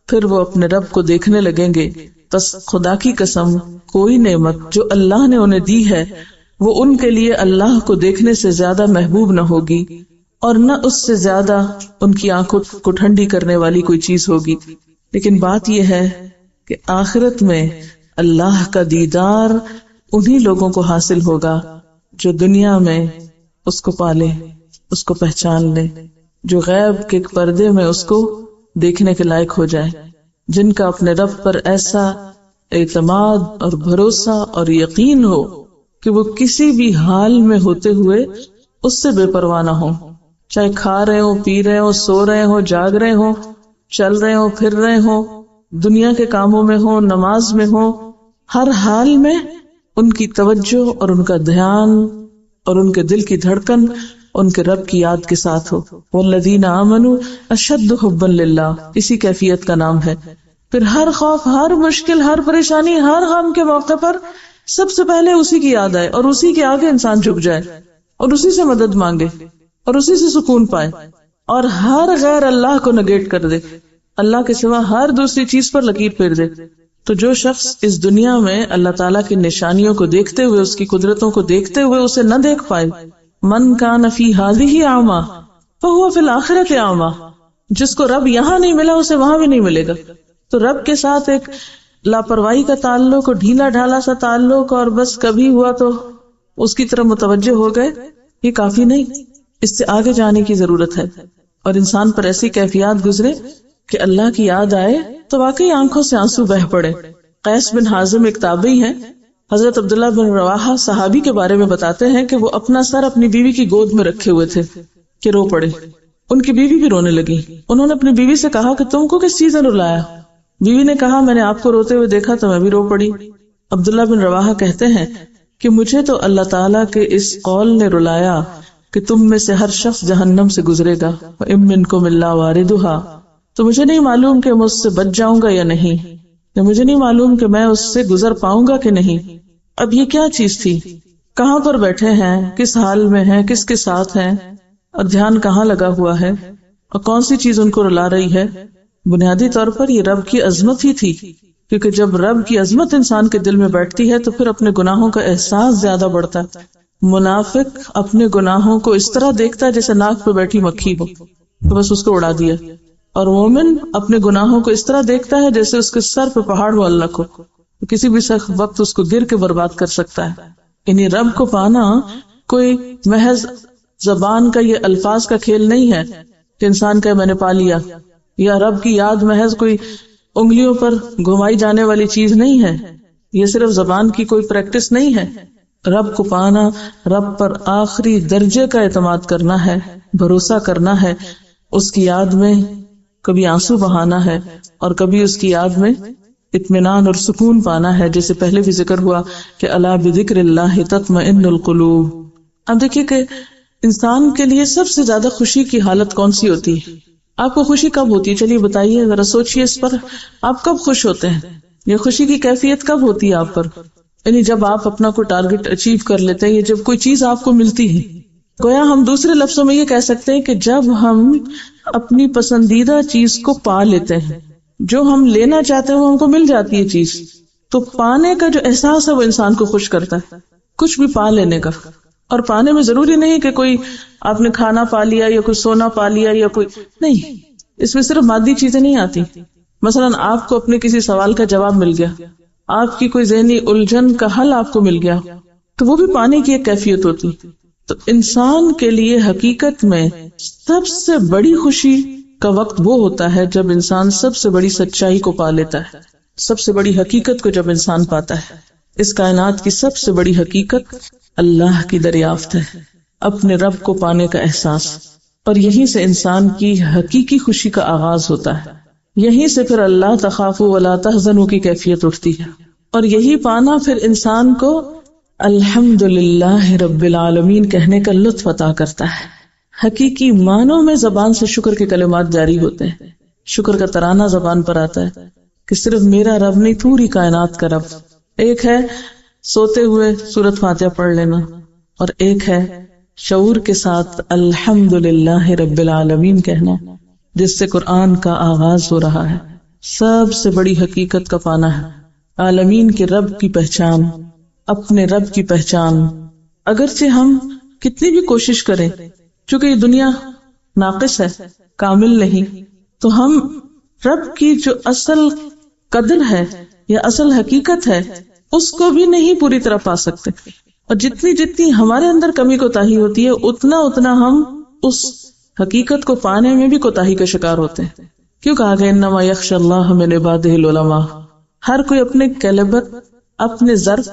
پھر وہ اپنے رب کو دیکھنے لگیں گے. بس خدا کی قسم کوئی نعمت جو اللہ نے انہیں دی ہے وہ ان کے لیے اللہ کو دیکھنے سے زیادہ محبوب نہ ہوگی اور نہ اس سے زیادہ ان کی آنکھوں کو ٹھنڈی کرنے والی کوئی چیز ہوگی. لیکن بات یہ ہے کہ آخرت میں اللہ کا دیدار انہی لوگوں کو حاصل ہوگا جو دنیا میں اس کو پالے، اس کو پہچان لے، جو غیب کے پردے میں اس کو دیکھنے کے لائق ہو جائے، جن کا اپنے رب پر ایسا اعتماد اور بھروسہ اور یقین ہو کہ وہ کسی بھی حال میں ہوتے ہوئے اس سے بے پرواہ نہ ہو، چاہے کھا رہے ہوں، پی رہے ہوں، سو رہے ہوں، جاگ رہے ہوں، چل رہے ہوں، پھر رہے ہوں، دنیا کے کاموں میں ہوں، نماز میں ہوں، ہر حال میں ان کی توجہ اور ان کا دھیان اور ان کے دل کی دھڑکن ان کے رب کی یاد کے ساتھ ہو. والذین آمنوا اشد حبا للہ، اسی کیفیت کا نام ہے. پھر ہر خوف، ہر مشکل، ہر پریشانی، ہر غم کے موقع پر سب سے پہلے اسی کی یاد آئے اور اسی کے آگے انسان جھک جائے اور اسی سے مدد مانگے اور اسی سے سکون پائے اور ہر غیر اللہ کو نگیٹ کر دے، اللہ کے سوا ہر دوسری چیز پر لکیر پھیر دے. تو جو شخص اس دنیا میں اللہ تعالیٰ کی نشانیوں کو دیکھتے ہوئے، اس کی قدرتوں کو دیکھتے ہوئے اسے نہ دیکھ پائے، من کان فی ہذہ اعمی فہو فی الآخرۃ اعمی، جس کو رب یہاں نہیں ملا اسے وہاں بھی نہیں ملے گا. تو رب کے ساتھ ایک لاپرواہی کا تعلق اور ڈھیلا ڈھالا سا تعلق اور بس کبھی ہوا تو اس کی طرف متوجہ ہو گئے، یہ کافی نہیں، اس سے آگے جانے کی ضرورت ہے. اور انسان پر ایسی کیفیات گزرے کہ اللہ کی یاد آئے تو واقعی آنکھوں سے آنسو بہہ پڑے. قیس بن حازم ایک تابعی ہیں، حضرت عبداللہ بن رواحہ صحابی کے بارے میں بتاتے ہیں کہ وہ اپنا سر اپنی بیوی کی گود میں رکھے ہوئے تھے کہ رو پڑے. ان کی بیوی بھی رونے لگی. انہوں نے اپنی بیوی سے کہا کہ تم کو کس چیز نے رلایا؟ بیوی نے کہا میں نے آپ کو روتے ہوئے دیکھا تو میں بھی رو پڑی. عبداللہ بن رواحہ کہتے ہیں کہ مجھے تو اللہ تعالیٰ کے اس قول نے رلایا کہ تم میں سے ہر شخص جہنم سے گزرے گا، وَإِن مِّنكُمْ إِلَّا وَارِدُهَا. تو مجھے نہیں معلوم کہ میں اس سے بچ جاؤں گا یا نہیں، یا مجھے نہیں معلوم کہ میں اس سے گزر پاؤں گا کہ نہیں. اب یہ کیا چیز تھی؟ کہاں پر بیٹھے ہیں، کس حال میں ہیں، کس کے ساتھ ہیں، اور دھیان کہاں لگا ہوا ہے، اور کون سی چیز ان کو رلا رہی ہے؟ بنیادی طور پر یہ رب کی عظمت ہی تھی، کیونکہ جب رب کی عظمت انسان کے دل میں بیٹھتی ہے تو پھر اپنے گناہوں کا احساس زیادہ بڑھتا ہے. منافق اپنے گناہوں کو اس طرح دیکھتا ہے جیسے ناک پہ بیٹھی مکھی ہو، تو بس اس کو اڑا دیا. اور مومن اپنے گناہوں کو اس طرح دیکھتا ہے جیسے اس کے سر پہ پہاڑ معلق ہو، کسی بھی وقت اس کو گر کے برباد کر سکتا ہے. یعنی رب کو پانا کوئی محض زبان کا یہ الفاظ کا کھیل نہیں ہے کہ انسان کہ میں نے پا لیا، یا رب کی یاد محض کوئی انگلیوں پر گھمائی جانے والی چیز نہیں ہے، یہ صرف زبان کی کوئی پریکٹس نہیں ہے. رب کو پانا رب پر آخری درجے کا اعتماد کرنا ہے، بھروسہ کرنا ہے، اس کی یاد میں کبھی آنسو بہانا ہے اور کبھی اس کی یاد میں اطمینان اور سکون پانا ہے، جیسے پہلے بھی ذکر ہوا کہ الا بذکر اللہ تطمئن القلوب. اب دیکھیے کہ انسان کے لیے سب سے زیادہ خوشی کی حالت کون سی ہوتی ہے؟ آپ کو خوشی کب ہوتی ہے؟ چلیے بتائیے، ذرا سوچئے اس پر. آپ کب خوش ہوتے ہیں؟ یہ خوشی کی کیفیت کب ہوتی ہے آپ پر؟ یعنی جب آپ اپنا کوئی ٹارگٹ اچیو کر لیتے ہیں، یا جب کوئی چیز آپ کو ملتی ہے. گویا ہم دوسرے لفظوں میں یہ کہہ سکتے ہیں کہ جب ہم اپنی پسندیدہ چیز کو پا لیتے ہیں، جو ہم لینا چاہتے ہیں وہ ہم کو مل جاتی ہے چیز، تو پانے کا جو احساس ہے وہ انسان کو خوش کرتا ہے، کچھ بھی پا لینے کا. اور پانے میں ضروری نہیں کہ کوئی آپ نے کھانا پا لیا یا کوئی سونا پا لیا یا کوئی نہیں، اس میں صرف مادی چیزیں نہیں آتی. مثلا آپ کو اپنے کسی سوال کا جواب مل گیا، آپ کی کوئی ذہنی الجھن کا حل آپ کو مل گیا، تو وہ بھی پانے کی ایک کیفیت ہوتی. تو انسان کے لیے حقیقت میں سب سے بڑی خوشی کا وقت وہ ہوتا ہے جب انسان سب سے بڑی سچائی کو پا لیتا ہے، سب سے بڑی حقیقت کو جب انسان پاتا ہے. اس کائنات کی سب سے بڑی حقیقت اللہ کی دریافت ہے، اپنے رب کو پانے کا احساس، اور یہیں سے انسان کی حقیقی خوشی کا آغاز ہوتا ہے. یہیں سے پھر اللہ تخافوا ولا تحزنوا کی کیفیت اٹھتی ہے، اور یہی پانا پھر انسان کو الحمدللہ رب العالمین کہنے کا لطف عطا کرتا ہے. حقیقی معنوں میں زبان سے شکر کے کلمات جاری ہوتے ہیں، شکر کا ترانہ زبان پر آتا ہے کہ صرف میرا رب نہیں، پوری کائنات کا رب. ایک ہے سوتے ہوئے سورۃ فاتحہ پڑھ لینا، اور ایک ہے شعور کے ساتھ الحمدللہ رب العالمین کہنا، جس سے قرآن کا آغاز ہو رہا ہے. سب سے بڑی حقیقت کا پانا ہے، عالمین کے رب کی پہچان، اپنے رب کی پہچان. اگرچہ ہم کتنی بھی کوشش کریں، چونکہ یہ دنیا ناقص ہے، کامل نہیں، تو ہم رب کی جو اصل قدر ہے یا اصل حقیقت ہے اس کو بھی نہیں پوری طرح پا سکتے. اور جتنی ہمارے اندر کمی کوتاہی ہوتی ہے اتنا ہم اس حقیقت کو پانے میں بھی کوتاہی کا شکار ہوتے ہیں. کیوں کہا گیا انما یخشی اللہ من عبادہ العلماء؟ ہر کوئی اپنے کیلیبر، اپنے ظرف،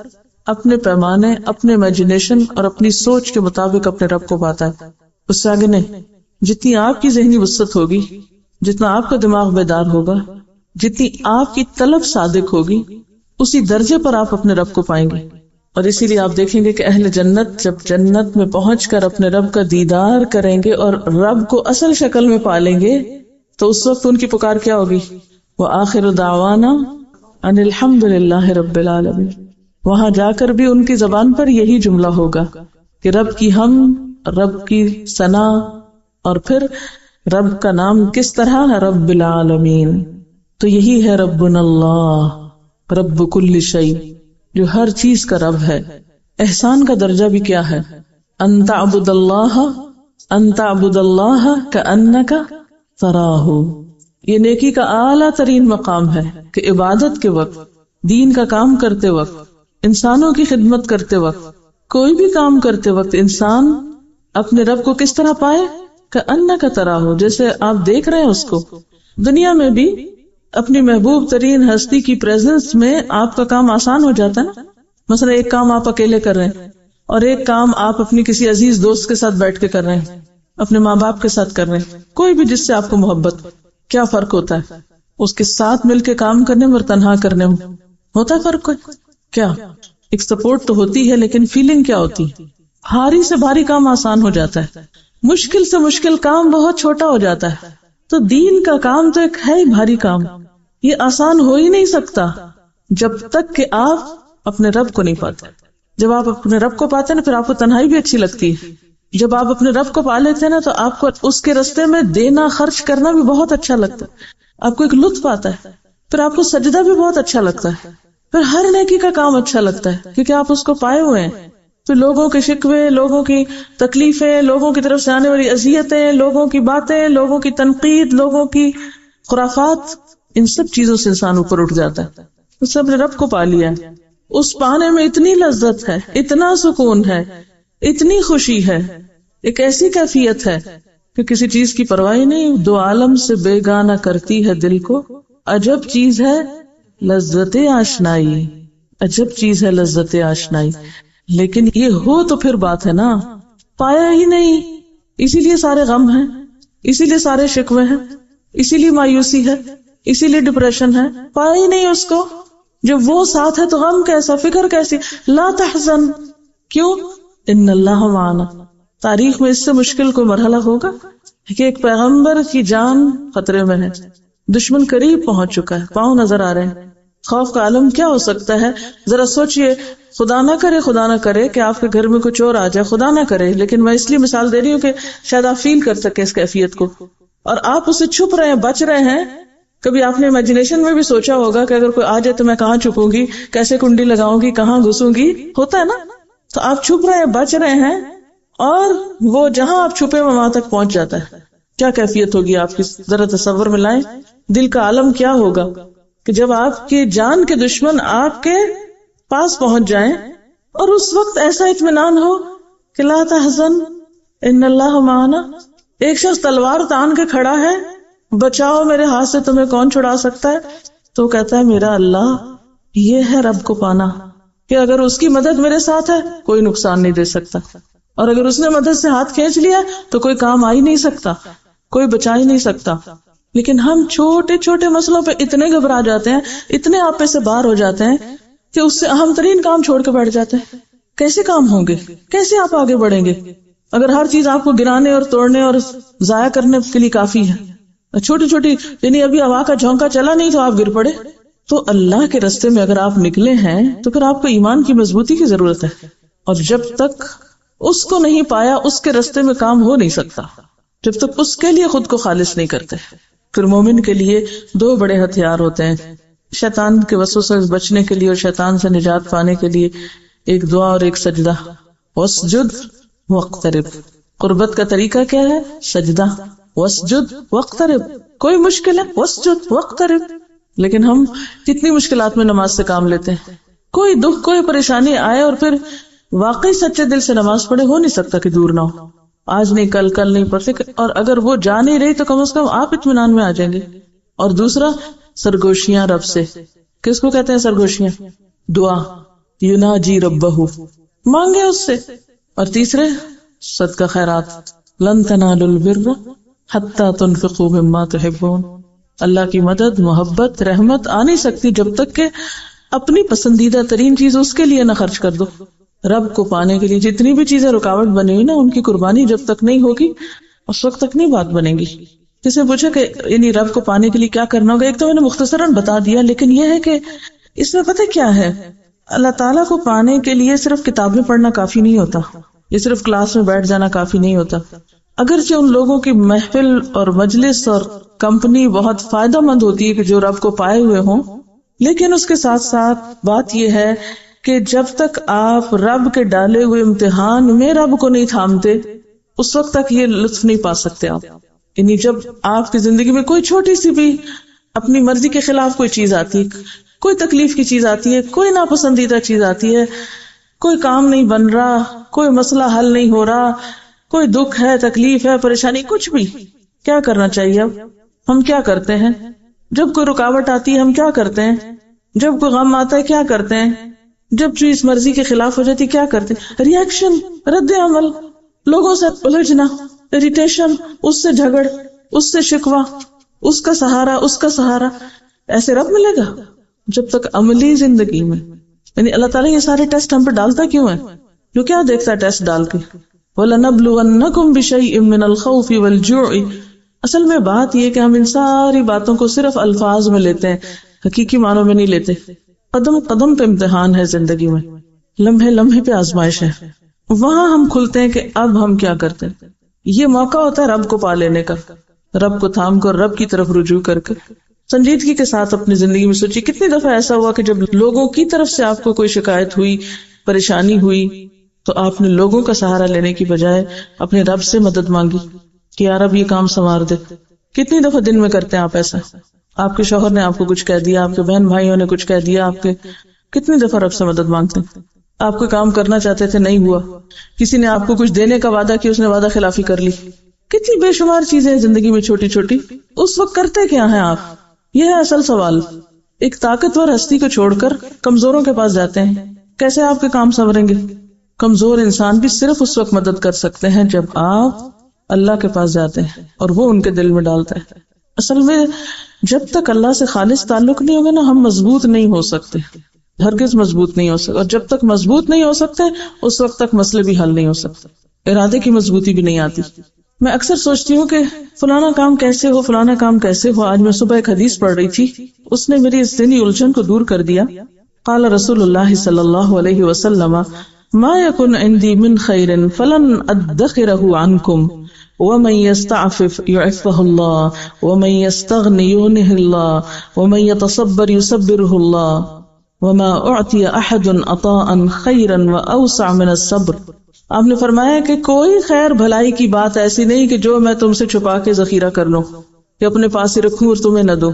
اپنے پیمانے، اپنے امیجنیشن اور اپنی سوچ کے مطابق اپنے رب کو پاتا ہے، اس سے آگے نہیں. جتنی آپ کی ذہنی وسعت ہوگی، جتنا آپ کا دماغ بیدار ہوگا، جتنی آپ کی طلب صادق ہوگی اسی درجے پر آپ اپنے رب کو پائیں گے. اور اسی لیے آپ دیکھیں گے کہ اہل جنت جب جنت میں پہنچ کر اپنے رب کا دیدار کریں گے اور رب کو اصل شکل میں پالیں گے تو اس وقت ان کی پکار کیا ہوگی؟ وآخر دعوانا ان الحمد للہ رب العالمین. وہاں جا کر بھی ان کی زبان پر یہی جملہ ہوگا کہ رب کی حمد، رب کی ثنا، اور پھر رب کا نام کس طرح؟ رب العالمین. تو یہی ہے ربنا اللہ رب کل شیء، جو ہر چیز کا رب ہے. احسان کا درجہ بھی کیا ہے؟ ان تعبد اللہ کأنک تراہ. یہ نیکی کا اعلیٰ ترین مقام ہے کہ عبادت کے وقت، دین کا کام کرتے وقت، انسانوں کی خدمت کرتے وقت، کوئی بھی کام کرتے وقت انسان اپنے رب کو کس طرح پائے؟ کأنک تراہ، جیسے آپ دیکھ رہے ہیں اس کو. دنیا میں بھی اپنی محبوب ترین ہستی کی پریزنس میں آپ کا کام آسان ہو جاتا ہے نا. مثلا ایک کام آپ اکیلے کر رہے ہیں اور ایک کام آپ اپنی کسی عزیز دوست کے ساتھ بیٹھ کے کر رہے ہیں، اپنے ماں باپ کے ساتھ کر رہے ہیں، کوئی بھی جس سے آپ کو محبت. کیا فرق ہوتا ہے اس کے ساتھ مل کے کام کرنے میں اور تنہا کرنے میں؟ ہوتا ہے فرق کوئی؟ کیا ایک سپورٹ تو ہوتی ہے لیکن فیلنگ کیا ہوتی ہے؟ بھاری سے بھاری کام آسان ہو جاتا ہے، مشکل سے مشکل کام بہت چھوٹا ہو جاتا ہے. تو دین کا کام تو ایک ہے ہی بھاری کام، یہ آسان ہو ہی نہیں سکتا جب تک کہ آپ اپنے رب کو نہیں پاتے. جب آپ اپنے رب کو پاتے ہیں نا پھر آپ کو تنہائی بھی اچھی لگتی ہے. جب آپ اپنے رب کو پا لیتے ہیں نا تو آپ کو اس کے راستے میں دینا، خرچ کرنا بھی بہت اچھا لگتا ہے، آپ کو ایک لطف آتا ہے. پھر آپ کو سجدہ بھی بہت اچھا لگتا ہے، پھر ہر نیکی کا کام اچھا لگتا ہے کیونکہ آپ اس کو پائے ہوئے ہیں. پھر لوگوں کے شکوے، لوگوں کی تکلیفیں، لوگوں کی طرف سے آنے والی اذیتیں، لوگوں کی باتیں، لوگوں کی تنقید، لوگوں کی خرافات، ان سب چیزوں سے انسان اوپر اٹھ جاتا ہے. اس سے اپنے رب کو پا لیا، اس پانے میں اتنی لذت ہے، اتنا سکون ہے، اتنی خوشی ہے، ایک ایسی کیفیت ہے کہ کسی چیز کی پرواہ نہیں. دو عالم سے بیگانہ کرتی ہے دل کو، عجب چیز ہے لذت آشنائی، عجب چیز ہے لذت آشنائی. لیکن یہ ہو تو پھر بات ہے نا، پایا ہی نہیں، اسی لیے سارے غم ہیں، اسی لیے سارے شکوے ہیں، اسی لیے مایوسی ہے، اسی لیے ڈپریشن ہے. پایا ہی نہیں اس کو. جب وہ ساتھ ہے تو غم کیسا، فکر کیسی؟ لا تحزن. کیوں؟ ان اللہ معنا. تاریخ میں اس سے مشکل کوئی مرحلہ ہوگا کہ ایک پیغمبر کی جان خطرے میں ہے، دشمن قریب پہنچ چکا ہے، پاؤں نظر آ رہے ہیں. خوف کا عالم کیا ہو سکتا ہے؟ ذرا سوچئے. خدا نہ کرے کہ آپ کے گھر میں کوئی چور آ جائے، خدا نہ کرے، لیکن میں اس لیے مثال دے رہی ہوں کہ شاید آپ فیل کر سکے اس کیفیت کو، اور آپ اسے چھپ رہے ہیں، بچ رہے ہیں. کبھی آپ نے امیجنیشن میں بھی سوچا ہوگا کہ اگر کوئی آ جائے تو میں کہاں چھپوں گی، کیسے کنڈی لگاؤں گی، کہاں گھسوں گی؟ ہوتا ہے نا. تو آپ چھپ رہے ہیں، بچ رہے ہیں، اور وہ جہاں آپ چھپے وہاں تک پہنچ جاتا ہے. کیا کیفیت ہوگی آپ کی؟ ذرا تصور میں لائیں. دل کا عالم کیا ہوگا کہ جب آپ کی جان کے دشمن آپ کے پاس پہنچ جائیں اور اس وقت ایسا اطمینان ہو کہ لا تحزن ان اللہ معنا. ایک شخص تلوار تان کے کھڑا ہے، بچاؤ میرے ہاتھ سے، تمہیں کون چھڑا سکتا ہے؟ تو کہتا ہے میرا اللہ. یہ ہے رب کو پانا کہ اگر اس کی مدد میرے ساتھ ہے کوئی نقصان نہیں دے سکتا، اور اگر اس نے مدد سے ہاتھ کھینچ لیا تو کوئی کام آ ہی نہیں سکتا، کوئی بچا ہی نہیں سکتا. لیکن ہم چھوٹے چھوٹے مسئلوں پہ اتنے گھبرا جاتے ہیں، اتنے آپ پہ سے باہر ہو جاتے ہیں کہ اس سے اہم ترین کام چھوڑ کے بیٹھ جاتے ہیں. کیسے کام ہوں گے؟ کیسے آپ آگے بڑھیں گے اگر ہر چیز آپ کو گرانے اور توڑنے اور ضائع کرنے کے لیے کافی ہے؟ چھوٹی چھوٹی، یعنی ابھی ہوا کا جھونکا چلا نہیں تو آپ گر پڑے. تو اللہ کے راستے میں اگر آپ نکلے ہیں تو پھر آپ کو ایمان کی مضبوطی کی ضرورت ہے، اور جب تک اس کو نہیں پایا اس کے راستے میں کام ہو نہیں سکتا جب تک اس کے لیے خود کو خالص نہیں کرتے. پھر مومن کے لیے دو بڑے ہتھیار ہوتے ہیں شیطان کے وسوسے سے بچنے کے لیے اور شیطان سے نجات پانے کے لیے، ایک دعا اور ایک سجدہ. واسجد واقترب. قربت کا طریقہ کیا ہے؟ سجدہ. واسجد واقترب. کوئی مشکل ہے؟ واسجد واقترب. لیکن ہم کتنی مشکلات میں نماز سے کام لیتے ہیں. کوئی دکھ، کوئی پریشانی آئے اور پھر واقعی سچے دل سے نماز پڑھے، ہو نہیں سکتا کہ دور نہ ہو. آج نہیں کل نہیں پڑھتے، اور اگر وہ جا نہیں رہی تو کم از کم آپ اطمینان میں آ جائیں گے. اور دوسرا سرگوشیاں رب سے. کس کو کہتے ہیں سرگوشیاں؟ دعا. یناجی ربہ، مانگے اس سے. اور تیسرے صدقہ خیرات. لن تنالوا البر حتی تنفقوا مما تحبون. اللہ کی مدد، محبت، رحمت آ نہیں سکتی جب تک کہ اپنی پسندیدہ ترین چیز اس کے لیے نہ خرچ کر دو. رب کو پانے کے لیے جتنی بھی چیزیں رکاوٹ بنی ہوئی نا، ان کی قربانی جب تک نہیں ہوگی اس وقت تک نہیں بات بنے گی. کسی نے پوچھا کہ یعنی رب کو پانے کے لیے کیا کرنا ہوگا، ایک تو میں نے مختصراً بتا دیا، لیکن یہ ہے کہ اس میں پتہ کیا ہے، اللہ تعالیٰ کو پانے کے لیے صرف کتابیں پڑھنا کافی نہیں ہوتا، یہ صرف کلاس میں بیٹھ جانا کافی نہیں ہوتا. اگرچہ ان لوگوں کی محفل اور مجلس اور کمپنی بہت فائدہ مند ہوتی ہے کہ جو رب کو پائے ہوئے ہوں، لیکن اس کے ساتھ ساتھ بات یہ ہے کہ جب تک آپ رب کے ڈالے ہوئے امتحان میں رب کو نہیں تھامتے اس وقت تک یہ لطف نہیں پا سکتے آپ. یعنی جب آپ کی زندگی میں کوئی چھوٹی سی بھی اپنی مرضی کے خلاف کوئی چیز آتی ہے، کوئی تکلیف کی چیز آتی ہے، کوئی ناپسندیدہ چیز آتی ہے، کوئی کام نہیں بن رہا، کوئی مسئلہ حل نہیں ہو رہا، کوئی دکھ ہے، تکلیف ہے، پریشانی، کچھ بھی، کیا کرنا چاہیے؟ اب ہم کیا کرتے ہیں جب کوئی رکاوٹ آتی ہے؟ ہم کیا کرتے ہیں جب کوئی غم آتا ہے؟ کیا کرتے ہیں جب چیز مرضی کے خلاف ہو جاتی؟ کیا کرتے ہیں؟ ریئیکشن، رد عمل، لوگوں سے الجھنا، اریٹیشن، اس سے جھگڑ، اس سے شکوہ، اس کا سہارا، اس کا سہارا. ایسے رب ملے گا جب تک عملی زندگی میں. یعنی اللہ تعالیٰ یہ سارے ٹیسٹ ہم پہ ڈالتا کیوں ہے؟ جو کیا دیکھتا ہے ٹیسٹ ڈال کے؟ وَلَنَبْلُوَنَّكُمْ بِشَيْءٍ مِّنَ الْخَوْفِ وَالْجُوعِ. اصل میں بات یہ کہ ہم ان ساری باتوں کو صرف الفاظ میں لیتے ہیں، حقیقی معنوں میں نہیں لیتے. قدم قدم پہ امتحان ہے زندگی میں، لمحے لمحے پہ آزمائش ہے. وہاں ہم کھلتے ہیں کہ اب ہم کیا کرتے ہیں. یہ موقع ہوتا ہے رب کو پا لینے کا، رب کو تھام کر رب کی طرف رجوع کر کے سنجیدگی کے ساتھ اپنی زندگی میں سوچیے کتنی دفعہ ایسا ہوا کہ جب لوگوں کی طرف سے آپ کو کوئی شکایت ہوئی، پریشانی ہوئی، تو آپ نے لوگوں کا سہارا لینے کی بجائے اپنے رب سے مدد مانگی کہ یار اب یہ کام سنوار دے. کتنی دفعہ دن میں کرتے ہیں آپ ایسا؟ آپ کے شوہر نے آپ کو کچھ کہہ دیا، آپ کے بہن بھائیوں نے کچھ کہہ دیا، آپ کے کتنی دفعہ رب سے مدد مانگتے ہیں؟ آپ کو کام کرنا چاہتے تھے، نہیں ہوا، کسی نے آپ کو کچھ دینے کا وعدہ کیا، اس نے وعدہ خلافی کر لی. کتنی بے شمار چیزیں ہیں زندگی میں چھوٹی چھوٹی. اس وقت کرتے کیا ہیں آپ؟ یہ ہے اصل سوال. ایک طاقتور ہستی کو چھوڑ کر کمزوروں کے پاس جاتے ہیں، کیسے آپ کے کام سنوریں گے؟ کمزور انسان بھی صرف اس وقت مدد کر سکتے ہیں جب آپ اللہ کے پاس جاتے ہیں اور وہ ان کے دل میں ڈالتا ہے. اصل میں جب تک اللہ سے خالص تعلق نہیں ہوگا نا، ہم مضبوط نہیں ہو سکتے، ہرگز مضبوط نہیں ہو سکتے. اور جب تک مضبوط نہیں ہو سکتے اس وقت تک مسئلے بھی حل نہیں ہو سکتے، ارادے کی مضبوطی بھی نہیں آتی. میں اکثر سوچتی ہوں کہ فلانا کام کیسے ہو، فلانا کام کیسے ہو. آج میں صبح ایک حدیث پڑھ رہی تھی، اس نے میری اس ذہنی الجھن کو دور کر دیا. قال رسول اللہ صلی اللہ علیہ وسلم ما يكن عندي من خير فلن ادخره عنكم ومن يستعفف يعفه الله ومن يستغني يغنه الله ومن يتصبر يصبره الله وما اعطي احد عطاء خيرا واوسع من الصبر. آپ نے فرمایا کہ کوئی خیر بھلائی کی بات ایسی نہیں کہ جو میں تم سے چھپا کے ذخیرہ کر لوں کہ اپنے پاس ہی رکھوں اور تمہیں نہ دوں.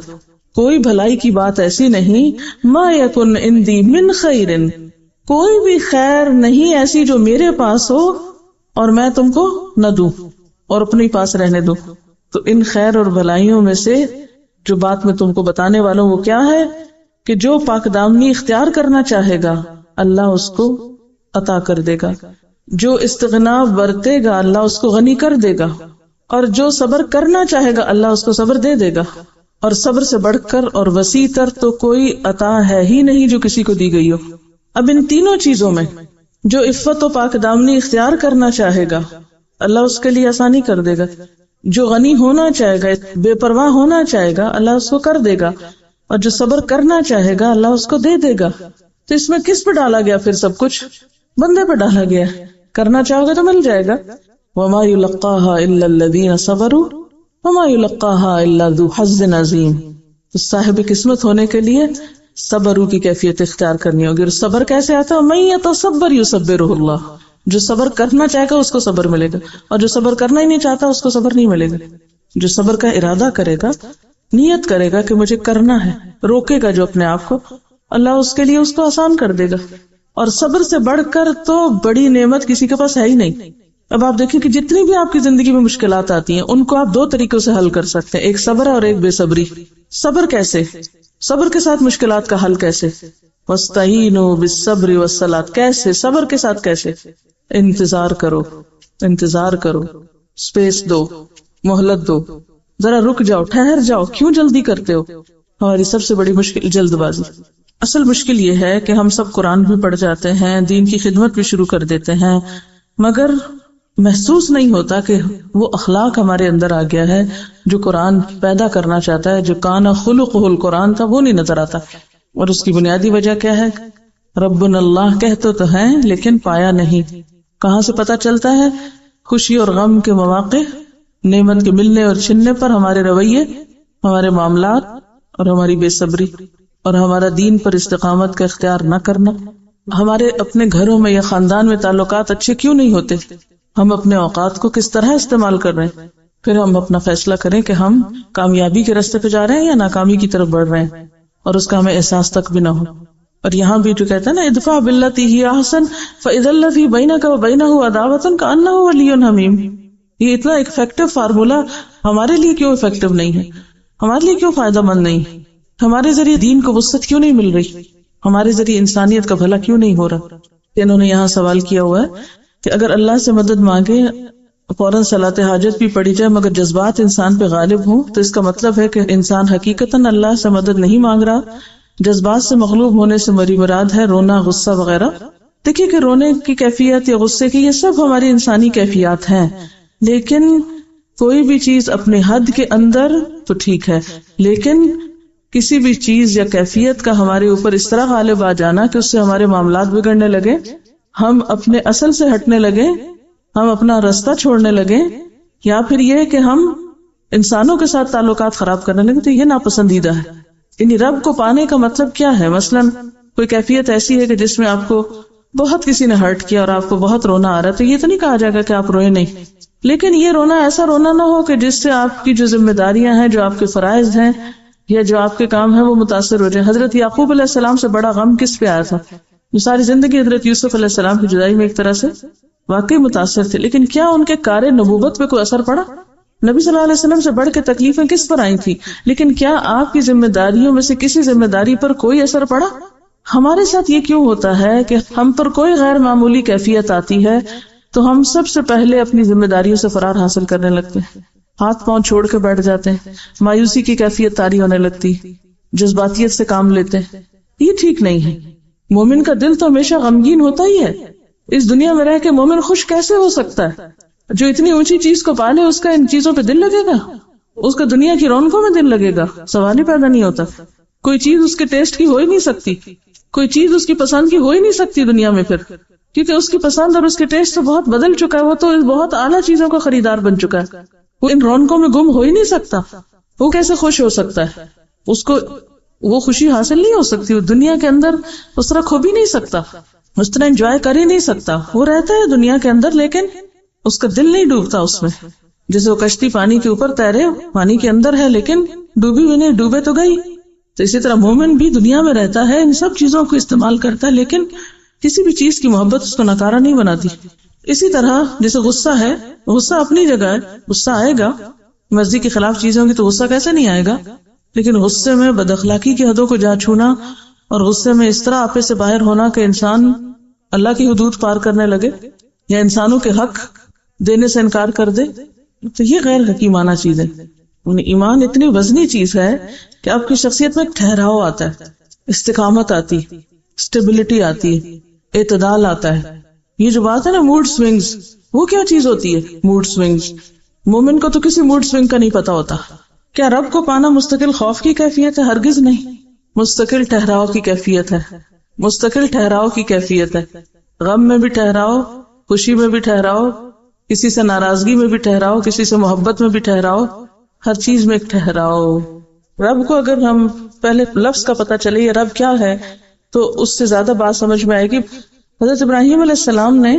کوئی بھلائی کی بات ایسی نہیں. ما یکن عندی من خیر، کوئی بھی خیر نہیں ایسی جو میرے پاس ہو اور میں تم کو نہ دوں اور اپنے پاس رہنے دوں. تو ان خیر اور بھلائیوں میں سے جو بات میں تم کو بتانے والا ہوں وہ کیا ہے کہ جو پاک دامنی اختیار کرنا چاہے گا اللہ اس کو عطا کر دے گا، جو استغنا برتے گا اللہ اس کو غنی کر دے گا، اور جو صبر کرنا چاہے گا اللہ اس کو صبر دے دے گا. اور صبر سے بڑھ کر اور وسیع تر تو کوئی عطا ہے ہی نہیں جو کسی کو دی گئی ہو. اب ان تینوں چیزوں میں جو عفت و پاک دامنی اختیار کرنا چاہے گا اللہ اس کے لیے آسانی کر دے گا، جو غنی ہونا چاہے گا، بے پرواہ ہونا چاہے گا اللہ اس کو کر دے گا، اور جو صبر کرنا چاہے گا اللہ اس کو دے دے گا. تو اس میں کس پہ ڈالا گیا؟ پھر سب کچھ بندے پہ ڈالا گیا. کرنا چاہو گے تو مل جائے گا. وما يلقاها الا الذين صبروا وما يلقاها الا ذو حظ عظیم. تو صاحب قسمت ہونے کے لیے صبر کی کیفیت اختیار کرنی ہوگی. اور صبر کیسے آتا ہے؟ من يتصبر يصبره اللہ. جو صبر کرنا چاہے گا اس کو صبر ملے گا، اور جو صبر کرنا ہی نہیں چاہتا اس کو صبر نہیں ملے گا. جو صبر کا ارادہ کرے گا، نیت کرے گا کہ مجھے کرنا ہے، روکے گا جو اپنے آپ کو، اللہ اس کے لیے اس کو آسان کر دے گا. اور صبر سے بڑھ کر تو بڑی نعمت کسی کے پاس ہے ہی نہیں. اب آپ دیکھیں کہ جتنی بھی آپ کی زندگی میں مشکلات آتی ہیں ان کو آپ دو طریقوں سے حل کر سکتے ہیں، ایک صبر اور ایک بے صبری. صبر کیسے؟ صبر کے ساتھ مشکلات کا حل کیسے؟ وَاسْتَعِينُوا بِالصَّبْرِ وَالصَّلَاةِ. کیسے؟ صبر کے ساتھ کیسے؟ انتظار کرو، انتظار کرو، سپیس دو، مہلت دو. ذرا رک جاؤ، ٹھہر جاؤ، کیوں جلدی کرتے ہو؟ ہماری سب سے بڑی مشکل جلد بازی۔ اصل مشکل یہ ہے کہ ہم سب قرآن بھی پڑھ جاتے ہیں، دین کی خدمت بھی شروع کر دیتے ہیں، مگر محسوس نہیں ہوتا کہ وہ اخلاق ہمارے اندر آ گیا ہے جو قرآن پیدا کرنا چاہتا ہے، جو کان خلقہ القرآن تھا وہ نہیں نظر آتا۔ اور اس کی بنیادی وجہ کیا ہے؟ ربنا اللہ کہتے تو ہیں لیکن پایا نہیں۔ کہاں سے پتہ چلتا ہے؟ خوشی اور غم کے مواقع، نعمت کے ملنے اور چھننے پر ہمارے رویے، ہمارے معاملات اور ہماری بے صبری اور ہمارا دین پر استقامت کا اختیار نہ کرنا۔ ہمارے اپنے گھروں میں یا خاندان میں تعلقات اچھے کیوں نہیں ہوتے؟ ہم اپنے اوقات کو کس طرح استعمال کر رہے ہیں؟ پھر ہم اپنا فیصلہ کریں کہ ہم کامیابی کے راستے پہ جا رہے ہیں یا ناکامی کی طرف بڑھ رہے ہیں، اور اس کا ہمیں احساس تک بھی نہ ہو۔ اور یہاں بھی جو کہتا ہے نا ادفع باللتی ہی احسن فاذا الذی بینک وبینہ عداوۃ کأنہ ولی حمیم، یہ اتنا افیکٹو فارمولا ہمارے لیے کیوں افیکٹو نہیں ہے؟ ہمارے لیے کیوں فائدہ مند نہیں؟ ہمارے ذریعے دین کو وسعت کیوں نہیں مل رہی؟ ہمارے ذریعے انسانیت کا بھلا کیوں نہیں ہو رہا؟ انہوں نے یہاں سوال کیا ہوا ہے کہ اگر اللہ سے مدد مانگے، فوراً صلاۃ حاجت بھی پڑھی جائے مگر جذبات انسان پہ غالب ہوں، تو اس کا مطلب ہے کہ انسان حقیقتاً اللہ سے مدد نہیں مانگ رہا، جذبات سے مغلوب ہونے سے مراد ہے رونا، غصہ وغیرہ۔ دیکھیے کہ رونے کی کیفیت یا غصے کی یہ سب ہماری انسانی کیفیات ہیں، لیکن کوئی بھی چیز اپنے حد کے اندر تو ٹھیک ہے، لیکن کسی بھی چیز یا کیفیت کا ہمارے اوپر اس طرح غالب آ جانا کہ اس سے ہمارے معاملات بگڑنے لگے، ہم اپنے اصل سے ہٹنے لگے، ہم اپنا راستہ چھوڑنے لگے، یا پھر یہ کہ ہم انسانوں کے ساتھ تعلقات خراب کرنے لگے، تو یہ ناپسندیدہ ہے۔ یعنی رب کو پانے کا مطلب کیا ہے؟ مثلاً کوئی کیفیت ایسی ہے کہ جس میں آپ کو بہت کسی نے ہرٹ کیا اور آپ کو بہت رونا آ رہا ہے، تو یہ تو نہیں کہا جائے گا کہ آپ روئے نہیں، لیکن یہ رونا ایسا رونا نہ ہو کہ جس سے آپ کی جو ذمہ داریاں ہیں، جو آپ کے فرائض ہیں یا جو آپ کے کام ہیں وہ متاثر ہو جائے۔ حضرت یعقوب علیہ السلام سے بڑا غم کس پہ آیا تھا؟ جو ساری زندگی حضرت یوسف علیہ السلام کی جدائی میں ایک طرح سے واقعی متاثر تھے، لیکن کیا ان کے کار نبوت پہ کوئی اثر پڑا؟ نبی صلی اللہ علیہ وسلم سے بڑھ کے تکلیفیں کس پر آئی تھی، لیکن کیا آپ کی ذمہ داریوں میں سے کسی ذمہ داری پر کوئی اثر پڑا؟ ہمارے ساتھ یہ کیوں ہوتا ہے کہ ہم پر کوئی غیر معمولی کیفیت آتی ہے تو ہم سب سے پہلے اپنی ذمہ داریوں سے فرار حاصل کرنے لگتے ہیں، ہاتھ پاؤں چھوڑ کے بیٹھ جاتے ہیں، مایوسی کی کیفیت طاری ہونے لگتی، جذباتیت سے کام لیتے ہیں۔ یہ ٹھیک نہیں ہے۔ مومن کا دل تو ہمیشہ غمگین ہوتا ہی ہے۔ اس دنیا میں رہ کے مومن خوش کیسے ہو سکتا ہے؟ جو اتنی اونچی چیز کو پالے اس کا ان چیزوں پہ دل لگے گا؟ اس کا دنیا کی رونقوں میں دل لگے گا؟ سوال ہی پیدا نہیں ہوتا۔ کوئی چیز اس کے ٹیسٹ کی ہو ہی نہیں سکتی، کوئی چیز اس کی پسند کی ہو ہی نہیں سکتی دنیا میں، پھر کیونکہ اس کی پسند اور اس کے ٹیسٹ تو بہت بدل چکا ہے، وہ تو بہت اعلیٰ چیزوں کا خریدار بن چکا ہے، وہ ان رونقوں میں گم ہو ہی نہیں سکتا۔ وہ کیسے خوش ہو سکتا ہے؟ اس کو وہ خوشی حاصل نہیں ہو سکتی، وہ دنیا کے اندر اس طرح کھو بھی نہیں سکتا، اس طرح انجوائے کر ہی نہیں سکتا۔ وہ رہتا ہے دنیا کے اندر لیکن اس کا دل نہیں ڈوبتا اس میں، جیسے وہ کشتی پانی کے اوپر تیرے، پانی کے اندر ہے لیکن ڈوبی ہوئی نہیں، ڈوبے تو گئی۔ تو اسی طرح مومن بھی دنیا میں رہتا ہے، ان سب چیزوں کو استعمال کرتا ہے، لیکن کسی بھی چیز کی محبت اس کو ناکارہ نہیں بناتی۔ اسی طرح جیسے غصہ ہے، غصہ اپنی جگہ ہے، غصہ آئے گا، مرضی کے خلاف چیزوں کی تو غصہ کیسے نہیں آئے گا، لیکن غصے میں بد اخلاقی کی حدوں کو جا چھونا اور غصے میں اس طرح آپے سے باہر ہونا کہ انسان اللہ کی حدود پار کرنے لگے یا انسانوں کے حق دینے سے انکار کر دے، تو یہ غیر حکیمانہ چیز ہے۔ ایمان اتنی وزنی چیز ہے کہ آپ کی شخصیت میں ٹھہراؤ آتا ہے، استقامت آتی، اسٹیبلٹی آتی ہے، اعتدال آتا ہے۔ یہ جو بات ہے نا موڈ سوئنگز، وہ کیا چیز ہوتی ہے موڈ سوئنگز؟ مومن کو تو کسی موڈ سوئنگ کا نہیں پتا ہوتا۔ کیا رب کو پانا مستقل خوف کی کیفیت ہے؟ ہرگز نہیں، مستقل ٹھہراؤ کی کیفیت ہے، مستقل ٹھہراؤ کی کیفیت ہے۔ غم میں بھی ٹھہراؤ، خوشی میں بھی ٹھہراؤ، کسی سے ناراضگی میں بھی ٹھہراؤ، کسی سے محبت میں بھی ٹھہراؤ، ہر چیز میں ٹھہراؤ۔ رب کو اگر ہم پہلے لفظ کا پتہ چلے یہ رب کیا ہے تو اس سے زیادہ بات سمجھ میں آئے گی۔ حضرت ابراہیم علیہ السلام نے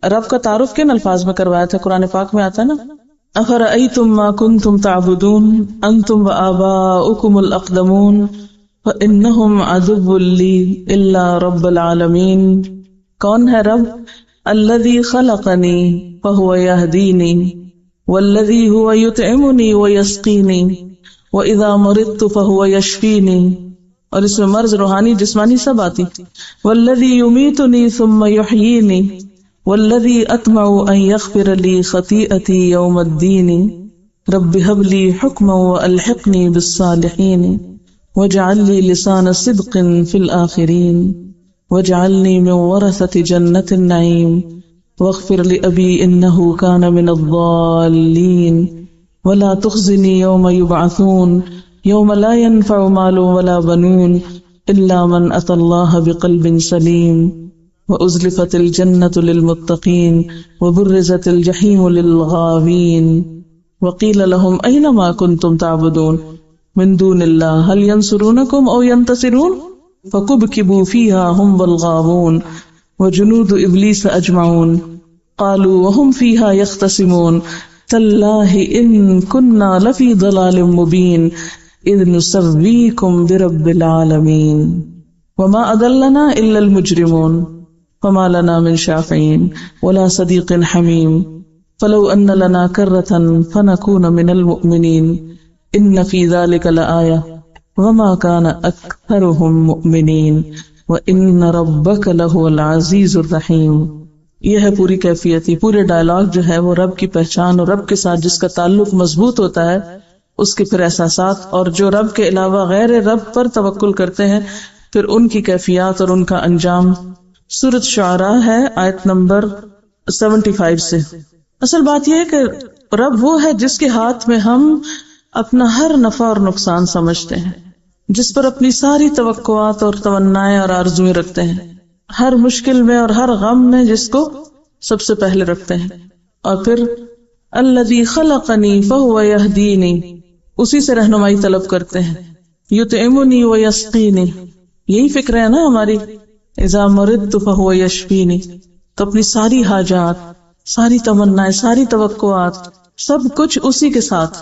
رب کا تعارف کن الفاظ میں کروایا تھا؟ قرآن پاک میں آتا نا، افرأیتم ما کنتم تعبدون انتم وآباؤکم الاقدمون فانہم عدو لی الا رب العالمین۔ کون ہے رب؟ الذی خلقنی فہو یہدینی والذی هو یطعمنی ویسقینی وَإِذَا مَرِضْتُ فَهُوَ يَشْفِينِي، اور اس میں مرض روحانی جسمانی سب آتی۔ وَالَّذِي يُمِيتُنِي ثُمَّ يُحْيِينِي وَالَّذِي أَطْمَعُ أَن يَغْفِرَ لِي خَطِيئَتِي يَوْمَ الدِّينِ۔ رب هب لي حكما وألحقني بالصالحين واجعل لي لسان صدق في الآخرين واجعلني من ورثة جنة النعيم واغفر لأبي إنه كان من الضالين ولا تخزني يوم يبعثون يوم لا ينفع مال ولا بنون إلا من أتى الله بقلب سليم وأزلفت الجنة للمتقين وبرزت الجحيم للغاوين وقيل لهم أين ما كنتم تعبدون من دون الله هل ينصرونكم أو ينتصرون فكبكبوا فيها هم والغاوون وجنود إبليس أجمعون قالوا وهم فيها يختصمون تالله إن كنا لفي ضلال مبين إذ نسويكم برب العالمين وما أضلنا إلا المجرمون فما لنا من شافعين ولا صديق حميم فلو أن لنا كرة فنكون من المؤمنين إن في ذلك لآية وما كان أكثرهم مؤمنين وإن ربك لهو العزيز الرحيم. یہ ہے پوری کیفیت ہی. پورے ڈائلاگ جو ہے وہ رب کی پہچان اور رب کے ساتھ جس کا تعلق مضبوط ہوتا ہے اس کے پھر احساسات، اور جو رب کے علاوہ غیر رب پر توکل کرتے ہیں پھر ان کی کیفیات اور ان کا انجام. سورۃ شعراء ہے آیت نمبر 75 سے. اصل بات یہ ہے کہ رب وہ ہے جس کے ہاتھ میں ہم اپنا ہر نفع اور نقصان سمجھتے ہیں، جس پر اپنی ساری توقعات اور تمنائیں اور آرزویں رکھتے ہیں، ہر مشکل میں اور ہر غم میں جس کو سب سے پہلے رکھتے ہیں. اور پھر الذی خلقنی فہو یہدینی، اسی سے رہنمائی طلب کرتے ہیں. یطعمنی ویسقینی، یہی فکر ہے نا ہماری. اذا مرضت فہو یشفینی، تو اپنی ساری حاجات، ساری تمنائیں، ساری توقعات، سب کچھ اسی کے ساتھ.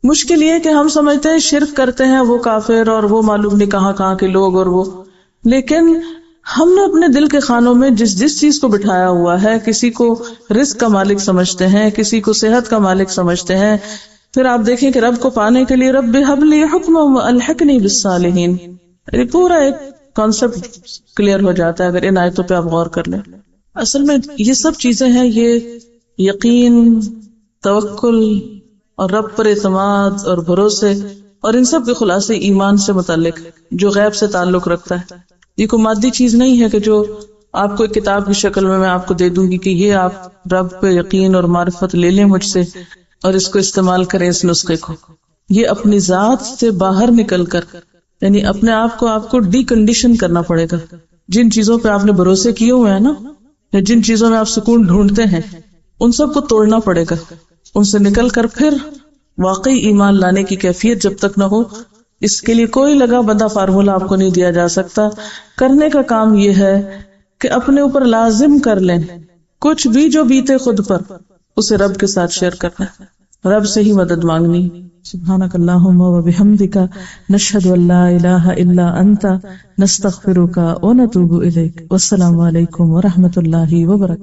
مشکل یہ ہے کہ ہم سمجھتے ہیں شرک کرتے ہیں وہ کافر اور وہ معلوم نہیں کہاں کہاں کے لوگ اور وہ، لیکن ہم نے اپنے دل کے خانوں میں جس چیز کو بٹھایا ہوا ہے، کسی کو رزق کا مالک سمجھتے ہیں، کسی کو صحت کا مالک سمجھتے ہیں. پھر آپ دیکھیں کہ رب کو پانے کے لیے رب هب لي حکما والحقنی بالصالحین، پورا ایک کانسیپٹ کلیئر ہو جاتا ہے اگر ان آیتوں پہ آپ غور کر لیں. اصل میں یہ سب چیزیں ہیں، یہ یقین، توکل اور رب پر اعتماد اور بھروسے، اور ان سب کے خلاصے ایمان سے متعلق جو غیب سے تعلق رکھتا ہے. یہ کوئی مادی چیز نہیں ہے کہ جو آپ کو ایک کتاب کی شکل میں آپ کو دے دوں گی کہ یہ آپ رب پہ یقین اور معرفت لے لیں مجھ سے اور اس کو استعمال کریں اس نسخے کو. یہ اپنی ذات سے باہر نکل کر، یعنی اپنے آپ کو ڈی کنڈیشن کرنا پڑے گا. جن چیزوں پہ آپ نے بھروسے کیے ہوئے ہیں نا، یا جن چیزوں میں آپ سکون ڈھونڈتے ہیں، ان سب کو توڑنا پڑے گا. ان سے نکل کر پھر واقعی ایمان لانے کی کیفیت جب تک نہ ہو، اس کے لیے کوئی لگا بندہ فارمولا آپ کو نہیں دیا جا سکتا. کرنے کا کام یہ ہے کہ اپنے اوپر لازم کر لیں، کچھ بھی جو بیتے خود پر اسے رب کے ساتھ شیئر کرنا، رب سے ہی مدد مانگنی. سبحانک اللہم و بحمدک، نشہد ان لا الہ الا انت، نستغفرک و نتوب الیک. والسلام علیکم و رحمۃ اللہ وبرکاتہ.